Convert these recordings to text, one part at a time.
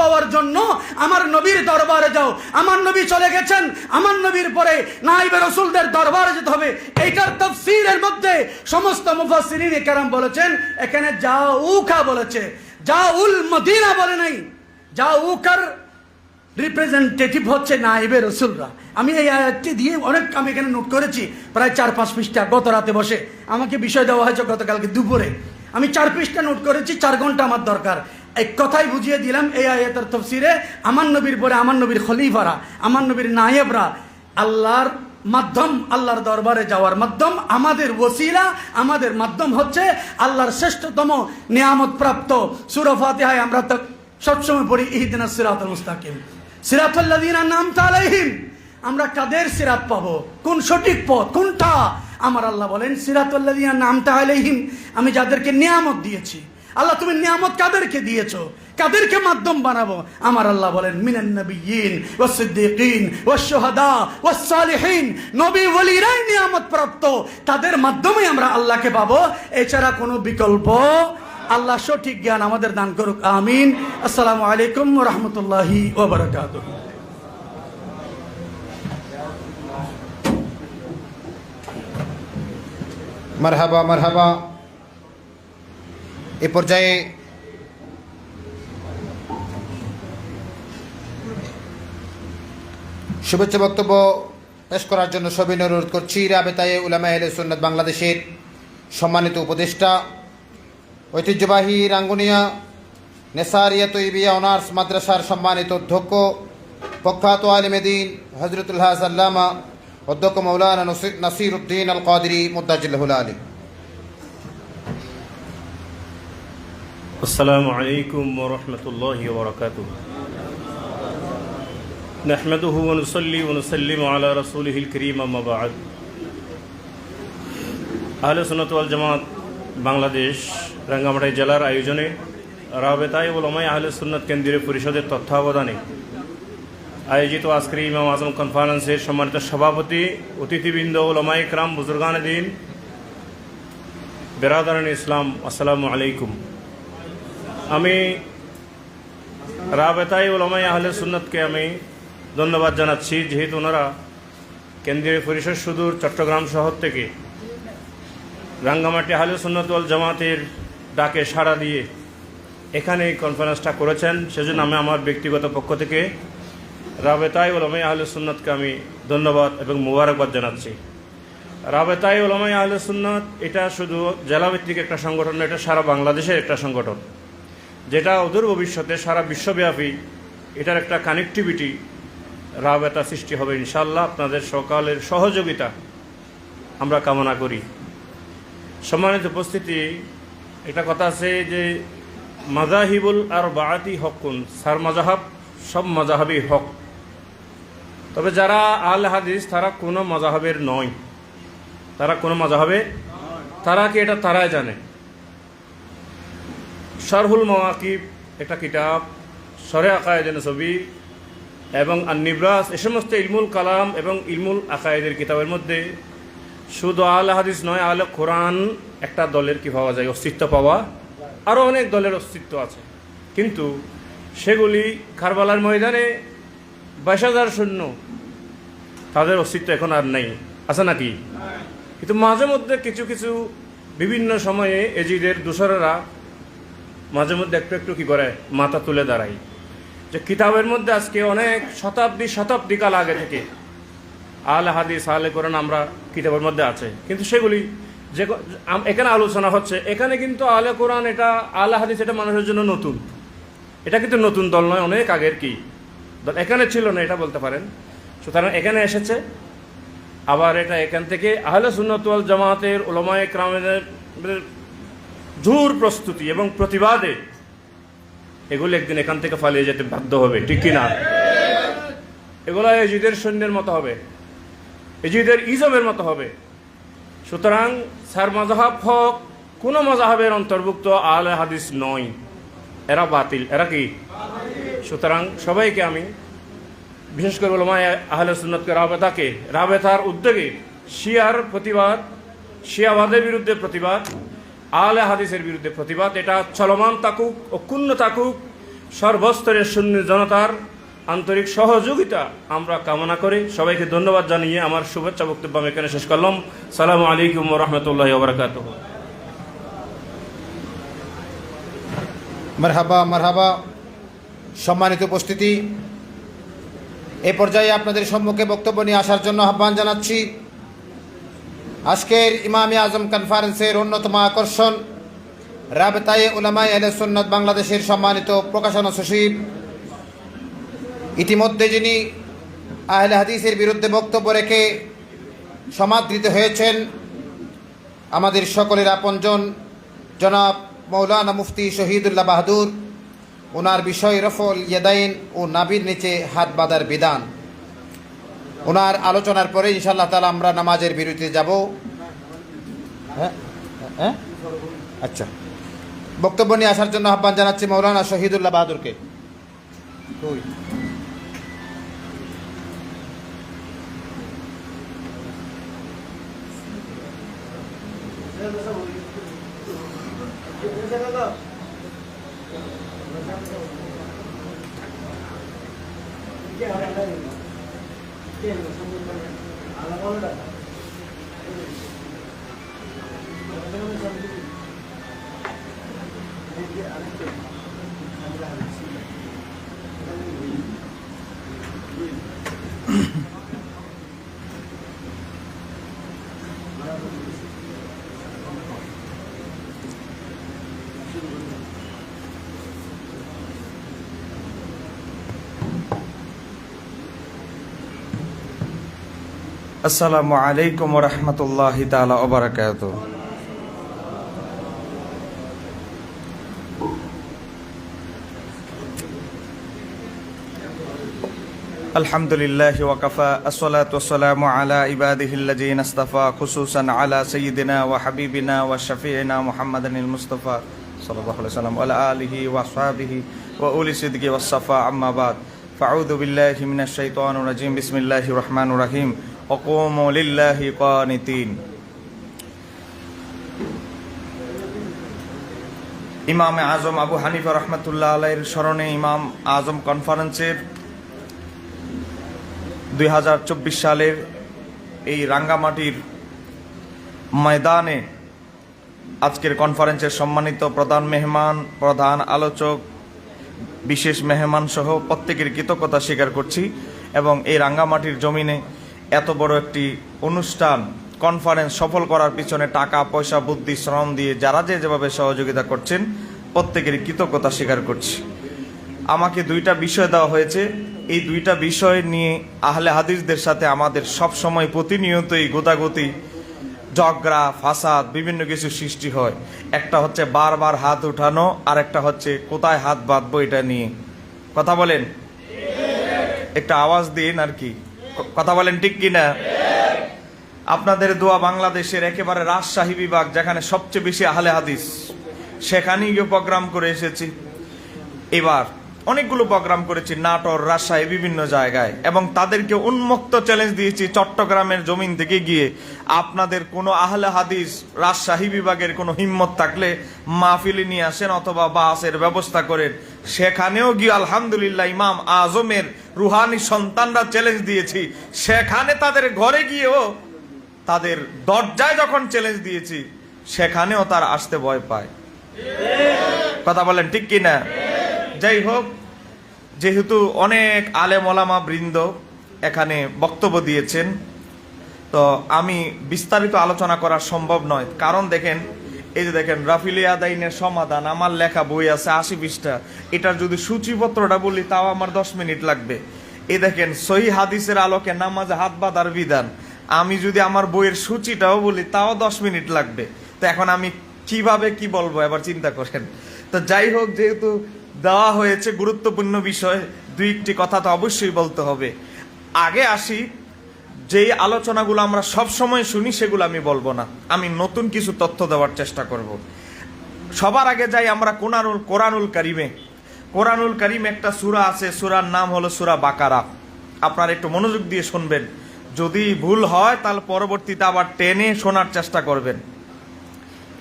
পাওয়ার জন্য আমার নবীর দরবারে যাও। আমার নবী চলে গেছেন, আমার নবীর পরে নাইবে রাসূলদের দরবারে যেতে হবে। এইটার তাফসীরের মধ্যে সমস্ত মুফাসসিরিন কেরাম বলেছেন, এখানে জাউকা বলেছে, জাউল মদিনা বলে নাই। জাউকার রিপ্রেজেন্টেটিভ হচ্ছে নাইবে রাসূলরা। আমি এই আয়াতটি দিয়ে আমি এখানে নোট করেছি প্রায় 4-5 পৃষ্ঠা। গত রাতে বসে আমাকে বিষয় দেওয়া হয়েছে গতকালকে দুপুরে, আমি 4 পৃষ্ঠা নোট করেছি। 4 ঘন্টা আমার দরকার। এক কথাই বুঝিয়ে দিলাম এই আয়াতের তাফসীরে, আমার নবীর পরে আমার নবীর খলিফারা, আমার নবীর নায়েবরা আল্লাহর মাধ্যম, আল্লাহর দরবারে যাওয়ার মাধ্যম, আমাদের ওসিলা, আমাদের মাধ্যম হচ্ছে আল্লাহর শ্রেষ্ঠতম নিয়ামত প্রাপ্ত সূরা ফাতিহায় আমরা তো সবসময় পড়ি ইহদিনাস সিরাতাল মুস্তাকিম, সিরাতাল্লাযীনা আন'আমতা আলাইহিম। আমরা কাদের সিরাত পাবো, কোন সঠিক পথ কোনটা? আমার আল্লাহ বলেন সিরাতাল্লাযীনা আন'আমতা আলাইহিম, আমি যাদেরকে নিয়ামত দিয়েছি। আল্লাহ তুমি নিয়ামত কাদেরকে দিয়েছো, কাদেরকে মাধ্যম বানাবো? আমার আল্লাহ বলেন মিনান নাবিয়্যিন ওয়াস সিদ্দীকিন ওয়াস শুহাদা ওয়াস সালিহিন, নবী ওলিরাই নিয়ামত প্রাপ্ত, তাদের মাধ্যমে আমরা আল্লাহকে পাবো, এছাড়া কোনো বিকল্প। আল্লাহ সঠিক জ্ঞান আমাদের দান করুক, আমিন। আসসালামু আলাইকুম ওয়া রাহমাতুল্লাহি ওয়া বারাকাতুহু। মারহাবা মারহাবা। এ পর্যায়ে শুভেচ্ছা বক্তব্য পেশ করার জন্য সবিনয় অনুরোধ করছি রাবেতায়ে উলামায়ে আহলে সুন্নাত বাংলাদেশের সম্মানিত উপদেষ্টা, ঐতিহ্যবাহী রাঙ্গুনিয়া নেসারিয়া তৈবিয়া অনার্স মাদ্রাসার সম্মানিত অধ্যক্ষ, প্রখ্যাত আলিমে দ্বীন হযরতুল হাজ আল্লামা অধ্যক্ষ মৌলানা নাসিরউদ্দিন আল কাদেরী মুদ্দাজিল্লাহুল আলী। আসসালামু আলাইকুম ওয়া রাহমাতুল্লাহি ওয়া বারাকাতুহু। নাহমাদুহু ওয়া নুসাল্লি ওয়া নুসাল্লিমু আলা রাসূলিহিল কারীম, আম্মা বা'দ। আহলে সুন্নাত ওয়াল জামাত বাংলাদেশ রাঙ্গামাটি জেলার আয়োজনে রাবেতায়ে উলামায়ে আহলে সুন্নাত কেন্দ্রীয় পরিষদের তত্ত্বাবধানে আয়োজিত আজকের ইমাম আজম কনফারেন্সের সম্মানিত সভাপতি, অতিথিবৃন্দ, উলামায়ে কেরাম, বুজুর্গানে দ্বীন, বেরাদারানে ইসলাম, আসসালামু আলাইকুম। আমি রাবেতায়ে উলামায়ে আহলে সুন্নাতকে আমি ধন্যবাদ জানাচ্ছি, যেহেতু ওনারা কেন্দ্রীয় পরিষদ সুদূর চট্টগ্রাম শহর থেকে রাঙ্গামাটি আহলে সুন্নাত ওয়াল জামাতের ডাকে সাড়া দিয়ে এখানে এই কনফারেন্সটা করেছেন। সেজন্য আমি আমার ব্যক্তিগত পক্ষ থেকে রাবেতায়ে উলামায়ে আহলে সুন্নাতকে আমি ধন্যবাদ এবং মোবারকবাদ জানাচ্ছি। রাবেতায়ে উলামায়ে আহলে সুন্নাত এটা শুধু জেলাভিত্তিক একটা সংগঠন, এটা সারা বাংলাদেশের একটা সংগঠন, যেটা অদূর ভবিষ্যতে সারা বিশ্বব্যাপী এটার একটা কানেক্টিভিটি রাবেতা সৃষ্টি হবে ইনশাআল্লাহ। আপনাদের সকালের সহযোগিতা আমরা কামনা করি। সম্মানিত উপস্থিতি, একটা কথা আছে যে মাযাহিবুল আরবাআতি হকুন, সার মাযহাব সব মাযহাবই হক, তবে যারা আল হাদিস তারা কোনো মাযহাবের নয়, তারা কোনো মাযহাবে, তারা কি এটা তারাই জানে। শারহুল মাওয়াকিব একটা কিতাব, শরে আকায়েদে নসবী এবং আন-নিব্রাস, এই সমস্ত ইলমুল কালাম এবং ইলমুল আকায়েদের কিতাবের মধ্যে শুধু আল হাদিস নয়, আল কোরআন একটা দলের কি পাওয়া যায়, অস্তিত্ব পাওয়া, আরও অনেক দলের অস্তিত্ব আছে, কিন্তু সেগুলি কারবালার ময়দানে 22,000 সৈন্য, তাদের অস্তিত্ব এখন আর নেই, আছে নাকি? কিন্তু মাঝে মধ্যে কিছু কিছু বিভিন্ন সময়ে এজিদের দোসরেরা মাঝে মধ্যে একটু একটু কি করে মাথা তুলে দাঁড়ায়, যে কিতাবের মধ্যে আজকে অনেক শতাব্দী কাল আগে থেকে আল হাদিস আলে কোরআন আমরা কিতাবের মধ্যে আছে, কিন্তু সেগুলি যে এখানে আলোচনা হচ্ছে, এখানে কিন্তু আলে কোরআন এটা আল হাদিস এটা মানুষের জন্য নতুন, এটা কিন্তু নতুন দল নয়, অনেক আগের কি দল, এখানে ছিল না এটা বলতে পারেন। সুতরাং এখানে এসেছে, আবার এটা এখান থেকে আহলে সুন্নাত ওয়াল জামাতের উলামায়ে কেরামের জোর প্রস্তুতি এবং প্রতিবাদে এগুলো একদিন এখান থেকে পালিয়ে যেতে বাধ্য হবে, ঠিক কিনা? এগুলো এজিদের সৈন্যের মতো হবে, এজিদের ইজমের মতো হবে। সুতরাং সার মাযহাব হক, কোনো মাযহাবের অন্তর্ভুক্ত আহলে হাদিস নয়, এরা বাতিল, এরা কি? সুতরাং সবাইকে আমি বিশেষ করে উলামায়ে আহলে সুন্নাতকে রাবেতার উদ্যোগে শিয়ার প্রতিবাদ, শিয়াবাদের বিরুদ্ধে প্রতিবাদ, আহলে হাদিসের বিরুদ্ধে প্রতিবাদ, এটা চলমান থাকুক, অক্ষুণ্ণ থাকুক, সর্বস্তরের সুন্নি জনতার আন্তরিক সহযোগিতা আমরা কামনা করি। সবাইকে ধন্যবাদ জানিয়ে আমার শুভেচ্ছা বক্তব্য আমি এখানে শেষ করলাম। সালামু আলাইকুম ওয়া রাহমাতুল্লাহি ওয়া বারাকাতুহু। মারহাবা মারহাবা। সম্মানিত উপস্থিতি, এ পর্যায়ে আপনাদের সম্মুখে বক্তব্য নিয়ে আসার জন্য আহ্বান জানাচ্ছি আজকের ইমামে আজম কনফারেন্সের অন্যতম আকর্ষণ রাবেতায়ে উলামায়ে আহলে সুন্নাত বাংলাদেশের সম্মানিত প্রকাশনা সচিব, ইতিমধ্যে যিনি আহলে হাদিসের বিরুদ্ধে বক্তব্য রেখে সমাদৃত হয়েছেন, আমাদের সকলের আপনজন জনাব মৌলানা মুফতি শহীদুল্লাহ বাহাদুর। ওনার বিষয় রফল ইয়াদাইন ও নাবির নিচে হাত বাঁধার বিধান। ওনার আলোচনার পরে ইনশাআল্লাহ তাআলা আমরা নামাজের বিরতিতে যাব। হ্যাঁ আচ্ছা, বক্তব্য নিয়ে আসার জন্য আহ্বান জানাচ্ছি মৌলানা শহীদুল্লাহ বাহাদুরকে। আসসালামু আলাইকুম ওয়া রাহমাতুল্লাহি তাআলা ওয়া বারাকাতুহু। আলহামদুলিল্লাহি ওয়া কাফা, আসসালাতু ওয়াসসালামু আলা ইবাদিহিল্লাযীনা ইসতাফা, খুসুসান আলা সাইয়্যিদিনা ওয়া হাবিবিনা ওয়া শাফিঈনা মুহাম্মাদানিল মুস্তাফা সাল্লাল্লাহু আলাইহি ওয়াসাল্লাম ওয়া আলা আলিহি ওয়া আসহাবিহি ওয়া উলি সিদকি ওয়াস সাফা, আম্মা বাদ। ফাউযু বিল্লাহি মিনাশ শাইতানির রাজীম, বিসমিল্লাহির রহমানির রহিম। ওয়াকুমু লিল্লাহি কানিতিন। ইমামে আজম আবু হানিফা রহমাতুল্লাহ আলাইহির স্মরণে ইমাম আজম কনফারেন্সের 2024 সালের এই রাঙ্গামাটির ময়দানে আজকের কনফারেন্সের সম্মানিত প্রধান মেহমান, প্রধান আলোচক, বিশেষ মেহমান সহ প্রত্যেকের কৃতজ্ঞতা স্বীকার করছি। এবং এই রাঙ্গামাটির জমিনে এত বড় একটি অনুষ্ঠান কনফারেন্স সফল করার পিছনে টাকা পয়সা বুদ্ধি শ্রম দিয়ে যারা যেভাবে সহযোগিতা করছেন প্রত্যেকের কৃতজ্ঞতা স্বীকার করছি। আমাকে দুইটা বিষয় দেওয়া হয়েছে, এই দুইটা বিষয় নিয়ে আহলে হাদিসদের সাথে আমাদের সব সময় প্রতিনিয়তই গোতাগতি, ঝগড়া ফাসাদ বিভিন্ন কিছু সৃষ্টি হয়। একটা হচ্ছে বারবার হাত উঠানো, আর একটা হচ্ছে কোথায় হাত বাঁধবো এটা নিয়ে। কথা বলেন, একটা আওয়াজ দিন আর কি, কথা বলেন ঠিক কিনা? আপনাদের দোয়া বাংলাদেশের একেবারে রাজশাহী বিভাগ, যেখানে সবচেয়ে বেশি আহলে হাদিস, সেখানেই গিয়ে প্রোগ্রাম করে এসেছি। এবার অনেকগুলো প্রোগ্রাম করেছি নাটোর, রাজশাহী, বিভিন্ন জায়গায়, এবং তাদেরকে উন্মুক্ত চ্যালেঞ্জ দিয়েছি চট্টগ্রামের জমিন থেকে গিয়ে আপনাদের কোনো আহলে হাদিস রাজশাহী বিভাগের কোনো হিম্মত থাকলে মাহফিলে নিয়ে আসেন অথবা বাসের ব্যবস্থা করেন। সেখানেও গিয়ে আলহামদুলিল্লাহ ইমাম আজমের রুহানি সন্তানরা চ্যালেঞ্জ দিয়েছি, সেখানে তাদের ঘরে গিয়েও তাদের দরজায় যখন চ্যালেঞ্জ দিয়েছি সেখানেও তার আসতে ভয় পায়। কথা বলেন ঠিক কিনা? যাই হোক, যেহেতু অনেক আলেম ওলামা বৃন্দ এখানে বক্তব্য দিয়েছেন, তো আমি বিস্তারিত আলোচনা করা সম্ভব নয়। কারণ দেখেন, এই যে দেখেন রাফিল ইয়াদাইনের সমাধান, আমার লেখা বই আছে 80 পৃষ্ঠা, এটার যদি সূচিপত্রটা বলি তাও আমার 10 মিনিট লাগবে। এই দেখেন সহিহ হাদিসের আলোকে নামাজে হাত বাঁধার বিধান, আমি যদি আমার বইয়ের সূচিটাও বলি তাও 10 মিনিট লাগবে। তো এখন আমি কিভাবে কি বলবো এবার চিন্তা করেন। তো যাই হোক, যেহেতু দেওয়া হয়েছে গুরুত্বপূর্ণ বিষয়, দুই একটি কথা তো অবশ্যই বলতে হবে। আগে আসি, যেই আলোচনাগুলো আমরা সব সময় শুনি সেগুলো আমি বলবো না, আমি নতুন কিছু তথ্য দেওয়ার চেষ্টা করব। সবার আগে যাই আমরা কোরআনুল কারিমে। কোরআনুল কারিম একটা সূরা আছে, সূরার নাম হলো সূরা বাকারা। আপনারা একটু মনোযোগ দিয়ে শুনবেন, যদি ভুল হয় তাহলে পরবর্তীতে আবার টেনে শোনার চেষ্টা করবেন।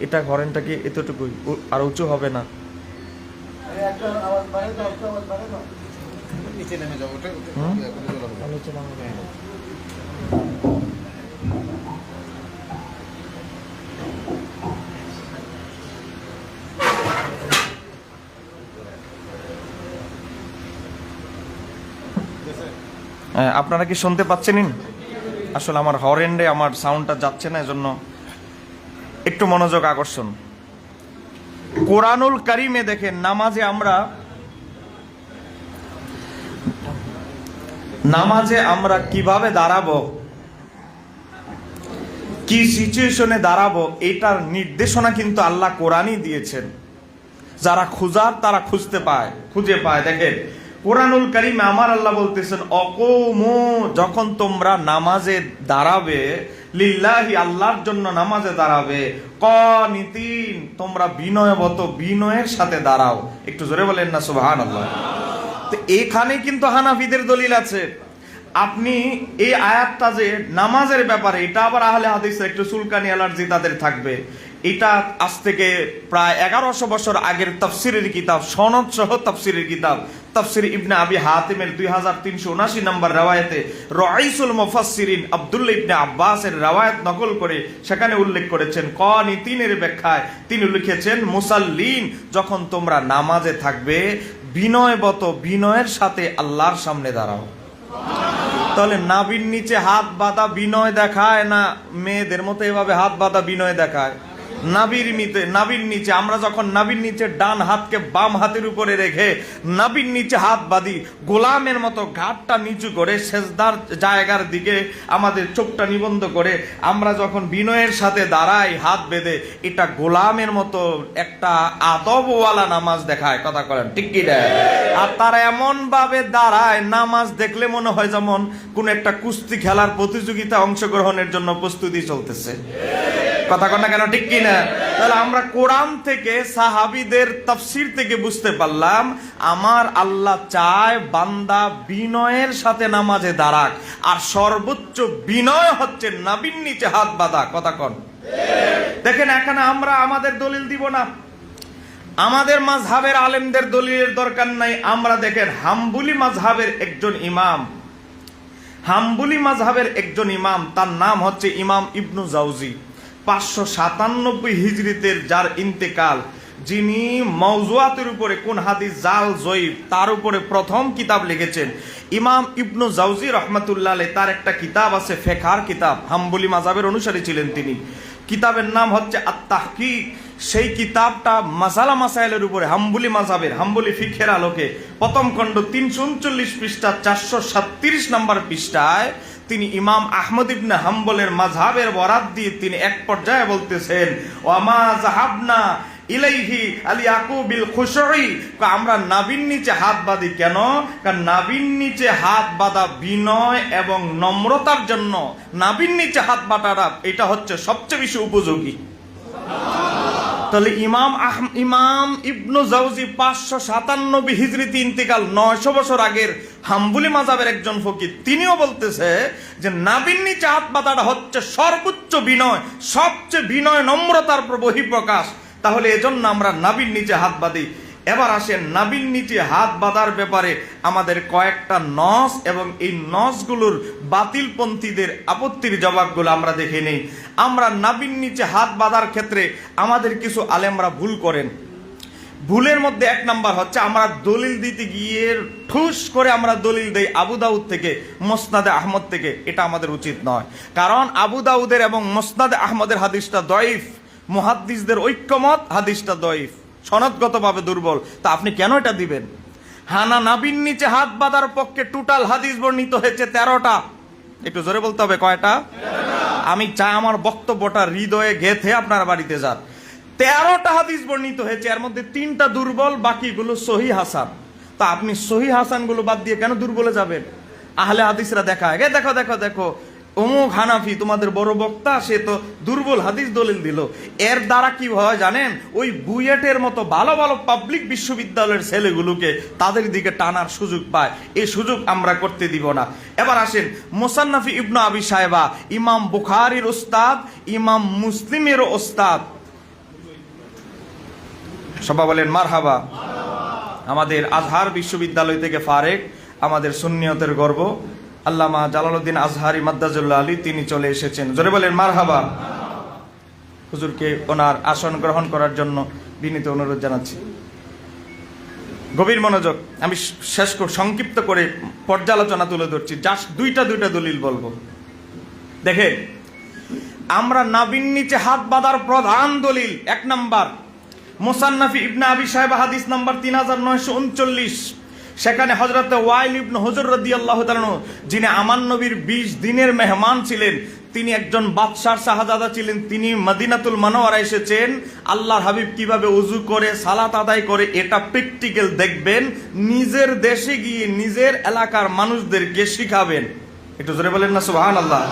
এটা ঘরেনটা কি এতটুকুই, আর উঁচু হবে না? নিচে নেমে যাও, ওটা আপনারা কি শুনতে পাচ্ছেন? আসলে আমার হরেন্ডে আমার সাউন্ডটা যাচ্ছে না, এজন্য একটু মনোযোগ আকর্ষণ। কোরআনুল কারিমে দেখেন নামাজে আমরা কিভাবে দাঁড়াবো, কি সিচুয়েশনে দাঁড়াবো, এটার নির্দেশনা কিন্তু আল্লাহ কোরআনই দিয়েছেন। যারা খুঁজার তারা খুঁজে পায়। দেখেন কোরআনুল কারিমে আমার আল্লাহ বলতেছেন, অকৌমু, যখন তোমরা নামাজে দাঁড়াবে, লিল্লাহি, আল্লাহর জন্য নামাজে দাঁড়াবে, কানিতিন, তোমরা বিনয়ের সাথে দাঁড়াও। একটু জোরে বলেন না সুবহানাল্লাহ। তো এখানে কিন্তু হানাফিদের দলিল আছে। আপনি এই আয়াতটা যে নামাজের ব্যাপারে, এটা আবার আহলে হাদিসের একটু চুলকানি অ্যালার্জি তাদের থাকবে। এটা আজ থেকে প্রায় 1100 বছর আগের তাফসিরের কিতাব, সনদ সহ তাফসিরের কিতাব, তাফসির ইবনে আবি হাতিমের 2379 নম্বর রাওয়ায়াতে রাইসুল মুফাসসিরিন আব্দুল্লাহ ইবনে আব্বাসের রাওয়ায়াত নকল করে সেখানে উল্লেখ করেছেন, কানিতিনের ব্যাখ্যায় তিনি লিখেছেন, মুসাল্লিন, যখন তোমরা নামাজে থাকবে বিনয়ের সাথে আল্লাহর সামনে দাঁড়াও। তাহলে নাভির নিচে হাত বাঁধা বিনয় দেখায় না মেয়েদের মতো এভাবে হাত বাঁধা বিনয় দেখায়? নাভির নিচে আমরা যখন নাভির নিচে ডান হাতকে বাম হাতের উপরে রেখে নাভির নিচে হাত বাঁধি, গোলামের মতো ঘাটটা নিচু করে সেজদার জায়গার দিকে আমাদের চোখটা নিবন্ধ করে আমরা যখন বিনয়ের সাথে দাঁড়াই হাত বেঁধে, এটা গোলামের মতো একটা আদবওয়ালা নামাজ দেখায়। কথা বলেন ঠিক কি না? আর তারা এমন ভাবে দাঁড়ায়, নামাজ দেখলে মনে হয় যেমন কোন একটা কুস্তি খেলার প্রতিযোগিতা অংশগ্রহণের জন্য প্রস্তুতি চলতেছে। কথা কন না কেন, ঠিক কি না? তাহলে আমরা কোরআন থেকে, সাহাবীদের তাফসীর থেকে বুঝতে পারলাম, আমার আল্লাহ চায় বান্দা বিনয়ের সাথে নামাজে দাঁড়াক, আর সর্বোচ্চ বিনয় হচ্ছে নাভির নিচে হাত বাঁধা। কথা কন। দেখেন এখানে আমরা আমাদের দলিল দিব না, আমাদের মাযহাবের আলেমদের দলিলের দরকার নাই। আমরা দেখেন হাম্বলি মাযহাবের একজন ইমাম, তার নাম হচ্ছে ইমাম ইবনু জাওজি, 597 হিজরিতের যার ইন্তেকাল, যিনি মাওজুয়াতের উপরে কোন হাদিস জাল জয়ীফ তার উপরে প্রথম কিতাব লিখেছেন। ইমাম ইবনু জাওজি রহমাতুল্লাহ আলাইহি, তার একটা কিতাব আছে, ফিকহার কিতাব, হাম্বলি মাযহাবের অনুসারী ছিলেন তিনি। কিতাবের নাম হচ্ছে আত-তাহকিক। সেই কিতাবটা মাসাইলের উপরে, হাম্বলি মাযহাবের, হাম্বলি ফিকহের আলোকে, প্রথম খণ্ড 339 পৃষ্ঠা 437 নম্বর পৃষ্ঠায় তিনি ইমাম আহমদ ইবনে হাম্বলের মাযহাবের বরাত দিয়ে তিনি এক পর্যায়ে বলতেছেন, ওয়ামা যাহাবনা ইলাইহি আল ইয়াকুবিল খুশুই, আমরা নাভির নিচে হাত বাঁধি কেন? কারণ নাভির নিচে হাত বাঁধা বিনয় এবং নম্রতার জন্য নাভির নিচে হাত বাঁধাটা এটা হচ্ছে সবচেয়ে বেশি উপযোগী। তাহলে ইমাম ইবনু জাওজি 597 হিজরিতে ইন্তেকাল, 900 বছর আগের হাম্বলি মাযহাবের একজন ফকিহ, তিনিও বলতেছে যে নাভির নিচে হাত বাঁধাটা হচ্ছে সর্বোচ্চ বিনয়, সবচেয়ে বিনয় নম্রতার বহিঃপ্রকাশ। তাহলে এজন্য আমরা নাভির নিচে হাত বাঁধি। এবার আসেন নাভির নিচে হাত বাঁধার ব্যাপারে আমাদের কয়েকটা নস এবং এই নসগুলোর বাতিলপন্থীদের আপত্তির জবাবগুলো আমরা দেখে নেই। আমরা নাভির নিচে হাত বাঁধার ক্ষেত্রে আমাদের কিছু আলেমরা ভুল করেন। ভুলের মধ্যে এক নাম্বার হচ্ছে, আমরা দলিল দিতে গিয়ে ঠুস করে আমরা দলিল দেই আবু দাউদ থেকে, মুসনাদে আহমদ থেকে। এটা আমাদের উচিত নয়, কারণ আবু দাউদের এবং মুসনাদে আহমদের হাদিসটা দয়ীফ, মুহাদ্দিসদের ঐক্যমত হাদিসটা দয়ীফ, সনদগতভাবে দুর্বল। তা আপনি কেন এটা দিবেন? নাভির নিচে হাত বাঁধার পক্ষে টোটাল হাদিস বর্ণিত হয়েছে 13টা। একটু জোরে বলতে হবে, কয়টা? আমি চাই আমার বক্তব্যটা হৃদয়ে গেঁথে আপনার বাড়িতে যান। 13টা হাদিস বর্ণিত হয়েছে, এর মধ্যে 3টা দুর্বল, বাকিগুলো সহিহ হাসান। তা আপনি সহিহ হাসান গুলো বাদ দিয়ে কেন দুর্বলে যাবেন? আহলে হাদিসরা দেখায়, দেখো দেখো দেখো অমুক হানাফি তোমাদের বড় বক্তা, সে তো দুর্বল হাদিস দলিল দিল। এর দ্বারা কি হয় জানেন? ওই বুয়েটের মতো ভালো ভালো পাবলিক বিশ্ববিদ্যালয়ের ছেলেগুলোকে তাদের দিকে টানার সুযোগ পায়। এই সুযোগ আমরা করতে দিব না। এবার আসেন মুসান্নাফি ইবনু আবি শায়বা, ইমাম বুখারীর ওস্তাদ, ইমাম মুসলিমের ওস্তাদ, সবাই বলেন মারহাবা। আমাদের আজহার বিশ্ববিদ্যালয় থেকে ফারেক, আমাদের সুন্নিয়তের গর্ব আল্লামা জালালউদ্দিন আজহারি মাদ্দাজুল্লাহ আলী, তিনি চলে এসেছেন। জোরে বলেন মারহাবা। হুজুরকে ওনার আসন গ্রহণ করার জন্য বিনীত অনুরোধ জানাচ্ছি। গভীর মনোযোগ, আমি সংক্ষিপ্ত করে পর্যালোচনা তুলে ধরছি, জাস্ট দুইটা দলিল বলবো। দেখেন, আমরা নাবির নিচে হাত বাঁধার প্রধান দলিল, 1 নাম্বার মুসান্নাফি ইবনে আবি সাহেবা হাদিস নাম্বার 3939, সেখানে হযরত ওয়াইল ইবনে হুজর রাদিয়াল্লাহু তাআলা আনহু, যিনি আমার নবীর 20 দিনের মেহমান ছিলেন, তিনি একজন বাদশার শাহজাদা ছিলেন, তিনি মদিনাতুল মুনাওয়ারা এসেছেন। আল্লাহর হাবিব কিভাবে ওযু করে সালাত আদায় করে এটা প্র্যাকটিক্যাল দেখবেন, নিজের দেশে গিয়ে নিজের এলাকার মানুষদেরকে শিখাবেন। একটু জোরে বলেন না সুবহানাল্লাহ।